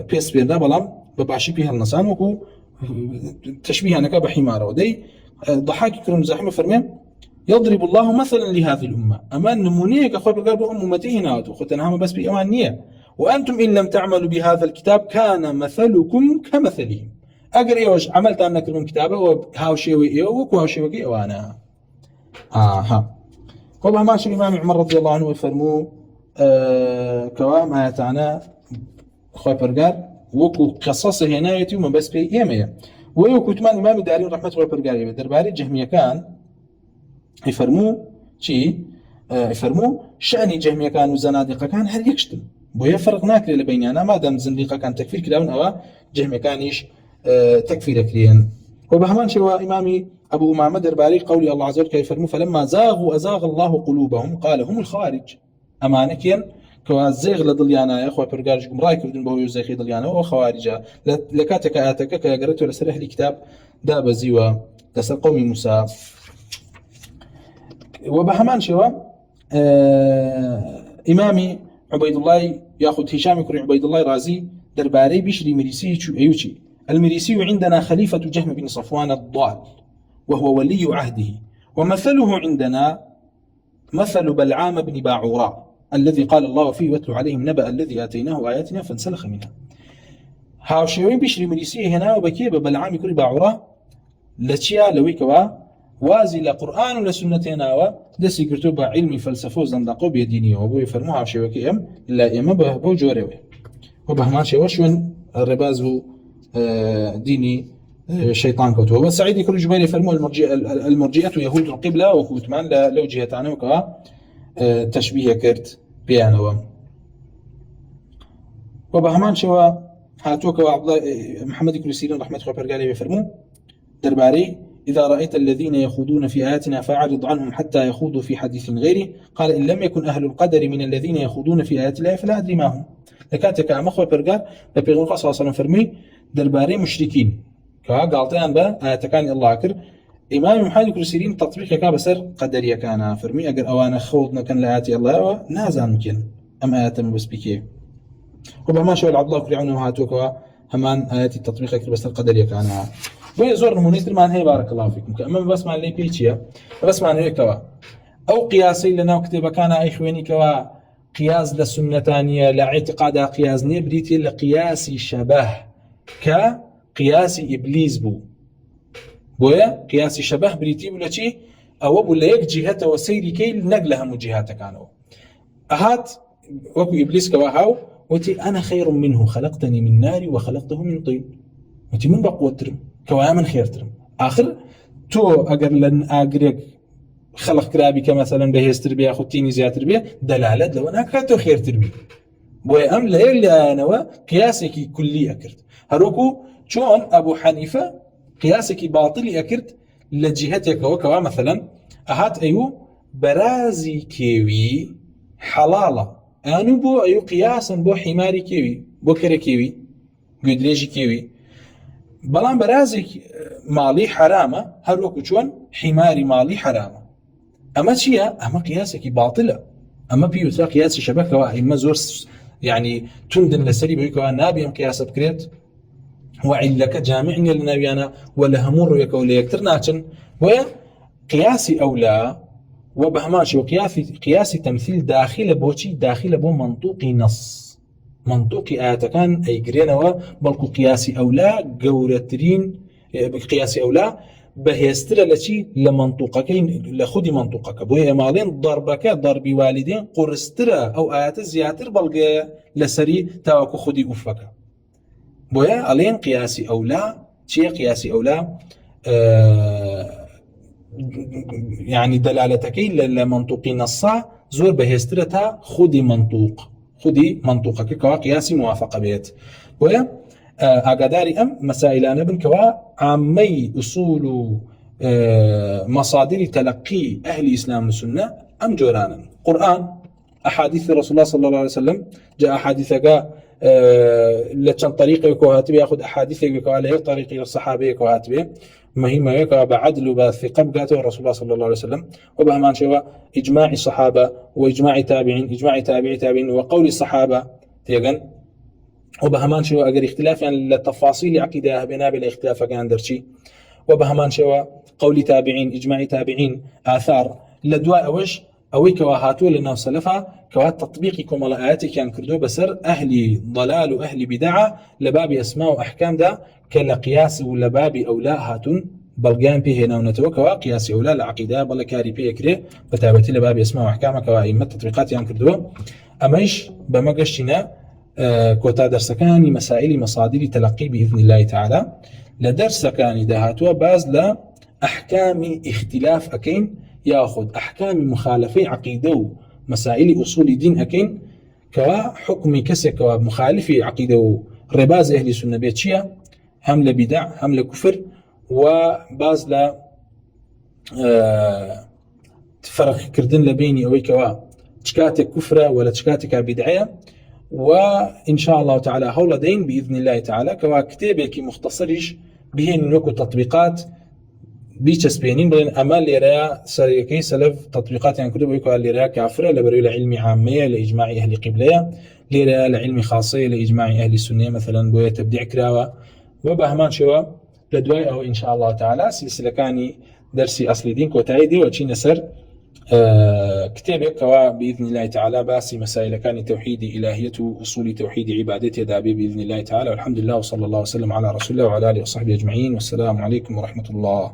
بيس بيرنا بلام ببعشي بها النصان وكو تشبيه أنك بحمارة ودي ضحاك يكرم زاحمه فرمي يضرب الله مثلا لهذه الأمة أما النمونية أخوة برقال بهم أمتي هنا وختنها بس بأمانية وأنتم إن لم تعملوا بهذا الكتاب كان مثلكم كمثلهم أقرأ إيوش عملت أنا كلمة كتابة وهاو شيء إيوك وهاو شيء إيوك وأنا والله ما شاء الإمام عمر رضي الله عنه يفرموا كوام آياتنا خوي برقار وكو قصصه هنايتي وما بس في يمية ويوكو تمان إمام دارين رحمة الله برقار درباري جهمية كان يفرموا شيء يفرموا شأني جهمية كان وزنادقة كان هل يكشتم بويا فرق ناكري لبيننا ما دام زنديقة كان تكفير كلاون أو جهمية كانيش تكفير كليا وبهمان شوا إمامي أبو أمامة درباري قولي الله عز وجل كيف فرموا فلما زاغوا أزاغ الله قلوبهم قال هم الخوارج أمانكيا كوازيغ لضليانا يا أخوة برقارجكم راي كردن بهو يزيخي ضليانا وخوارجا لكاتك آتك كيقرأت ولا سرح لي كتاب داب زيوا لسر قومي موسى وبهمان شوا إمامي عبيد الله يأخذ هشام يكون عبيد الله رازي درباري بشري مريسي أيوشي المريسي عندنا خليفة جهم بن صفوان الضال وهو ولي عهده ومثله عندنا مثل بلعام بن باعوراء الذي قال الله فيه واتلو عليهم نبأ الذي آتيناه آياتنا فانسلخ منها هاوشيوين بشري مريسي هنا وبكي بلعام يكون باعوراء لتشيا لويكوا وازي لقرآن ولا سنتنا ودسي كتب علمي فلسفه زندقو بيدينيه وبو يفرموها شوكي ام لا ام بو جوري وبهمان شي وشون الرباز ديني شيطان كتب بس سعيد يكون جبالي يفرموا المرجئه يهود القبله وكتمان لو جهتانه وكا تشبيه كرت بيانو وبهمان شوا هاتوك وعبد محمد بن سيرين رحمه الله برقالي يفرموا درباري إذا رأيت الذين يخوضون في آياتنا فأعرض عنهم حتى يخوضوا في حديث غيره قال إن لم يكن أهل القدر من الذين يخوضون في آيات الله فلا أدري ما هم لكاتك أمخوة برقار لبيغنقى صلى الله عليه وسلم فرمي درباري مشركين كقالتين با آياتكان الله أكر إمام محمد بن سيرين تطبيق كا بسر قدرية كان فرمي أقر أوانا خوضنا كان لآيات الله نازان ممكن أم آيات بس بكي وبما شاء عبد الله كريعون وهاتوك همان آيات التطبيق أكر بسر قدرية كان ويزور نمونيتر مان هي بارك الله فيكم كأمام بس مان لي بيتشيا بس مان هيك كوا أو قياسي لنا وكتب كان أي خويني كوا قياس للسنة تانية لاعتقاد قياس نبريتي لقياس شبه كقياس إبليس بويا قياس شبه بريتي ولا شيء أو ولا يك جهته وسيري كي نقلها من جهات كانوا أهات وكو إبليس كوا هاو وتي أنا خير منه خلقتني من نار وخلقته من طين وتي من بقوة ترم كوا من خير ترم آخر تو أجر لن أجرك خلق كرابي كمثلا بهيس تربية أخوتيني زيادة تربية دلالة لو أنا كاتو خير تربية بوي أم لا يلي أنا قياسك كلي أكرت هروكو شون أبو حنيفة قياسك باطلي أكرت لجهتك وكوا مثلا أهات أيو برازي كيوي حلالة أنا بو أيو قياسا بو حماري كيوي بو كري كيوي قدريجي كيوي بلان برازي مالي حرامة هروكو شون حماري مالي حرامة أما شيء أما قياسك باطلة أما بيوتا قياس شبكة وإما زور يعني تندن لسري بيكوا نابي ام قياس بكريت وعلك جامعني لنبيانا ولا همور يكون يكتر ناتن ويا قياسي أولى وبهماشي وقياسي تمثيل داخل بوشي داخل بو منطوقي نص منطوقي آيات كان أي قرينوا بلكو قياسي أولى قورترين قياسي أولى بهيستر لشي لمنطوقكين لخدي منطوقك بوهي مالين ضربك ضربي والدين قرسترا أو آيات زياتر بلقى لسري تاوكو خدي أفك بويا ألين قياسي أولى شيء قياسي أولى يعني دلالتكي لمنطوقي نصا زور بهسترتها خدي منطوقك كوا قياسي موافقة بيت بويا أقداري مسائل أنا بن كوا عامي أصول مصادر تلقي أهل الإسلام والسنة أم جورانا قرآن أحاديث رسول الله صلى الله عليه وسلم جاء أحاديثك لكن طريقه كوهاتبه ياخذ أحاديث عليه طريقه الصحابة كوهاتبه مهمة يكا بعدل وبثقة بقاته رسول الله صلى الله عليه وسلم وبهمان شوى إجماع الصحابة وإجماع تابعين إجماع تابعين وقول الصحابة تيجن وبهمان شوى أجر اختلاف يعني التفاصيل عقيدة بنا بلا اختلاف كان درشي وبهمان شوى قول تابعين إجماع تابعين آثار لدواء أوش أوي كواهاتو لنا سلفا كوات تطبيقكم على آياتك يعني كردو بسر أهل ضلال وأهل بدعة لباب أسماء وأحكام دا كلا قياس ولباب أولاء هاتون بلغان به هنا ونتوكوا قياس أولاء العقيدة بلا كاري بيه كري بتابتي لباب أسماء وأحكام كوائمة تطبيقات يعني كردو أميش بمقشنا كوتا درسكاني مسائل مصادر تلقي بإذن الله تعالى لدرسكاني دهاتوا باز لأحكام اختلاف أكين ياخذ أحكام مخالفي عقيدة ومسائل أصول دين أكين كوا حكم كسي كوا مخالفي عقيدة رباز أهل السنة بيتشيا هم لبدع هم لكفر وباز لا فرق كردن لبيني أوي كوا تشكاتك كفرة ولا تشكاتك بدعية وإن شاء الله تعالى هولا دين بإذن الله تعالى كوا كتابك مختصرش بهن نوكو تطبيقات بيتشسبينين بلين أمال ليريا سريكي سلف تطبيقات يعني كتب يقول ليريا كافرة لبريو لعلم عامية لإجماع أهل قبلية ليريا لعلم خاصية لإجماع أهل السنة مثلا بوية تبديع كراوة وبهمان شوا لدواء أو إن شاء الله تعالى سلسلة كاني درسي أصلي دين كوتايدي وشي نسر كتابك كوا بإذن الله تعالى باسي مسائل كان توحيد إلهية أصول توحيد عبادته دابي بإذن الله تعالى والحمد لله وصلى الله وسلم على رسول الله وعلى آله وصحبه أجمعين والسلام عليكم ورحمة الله.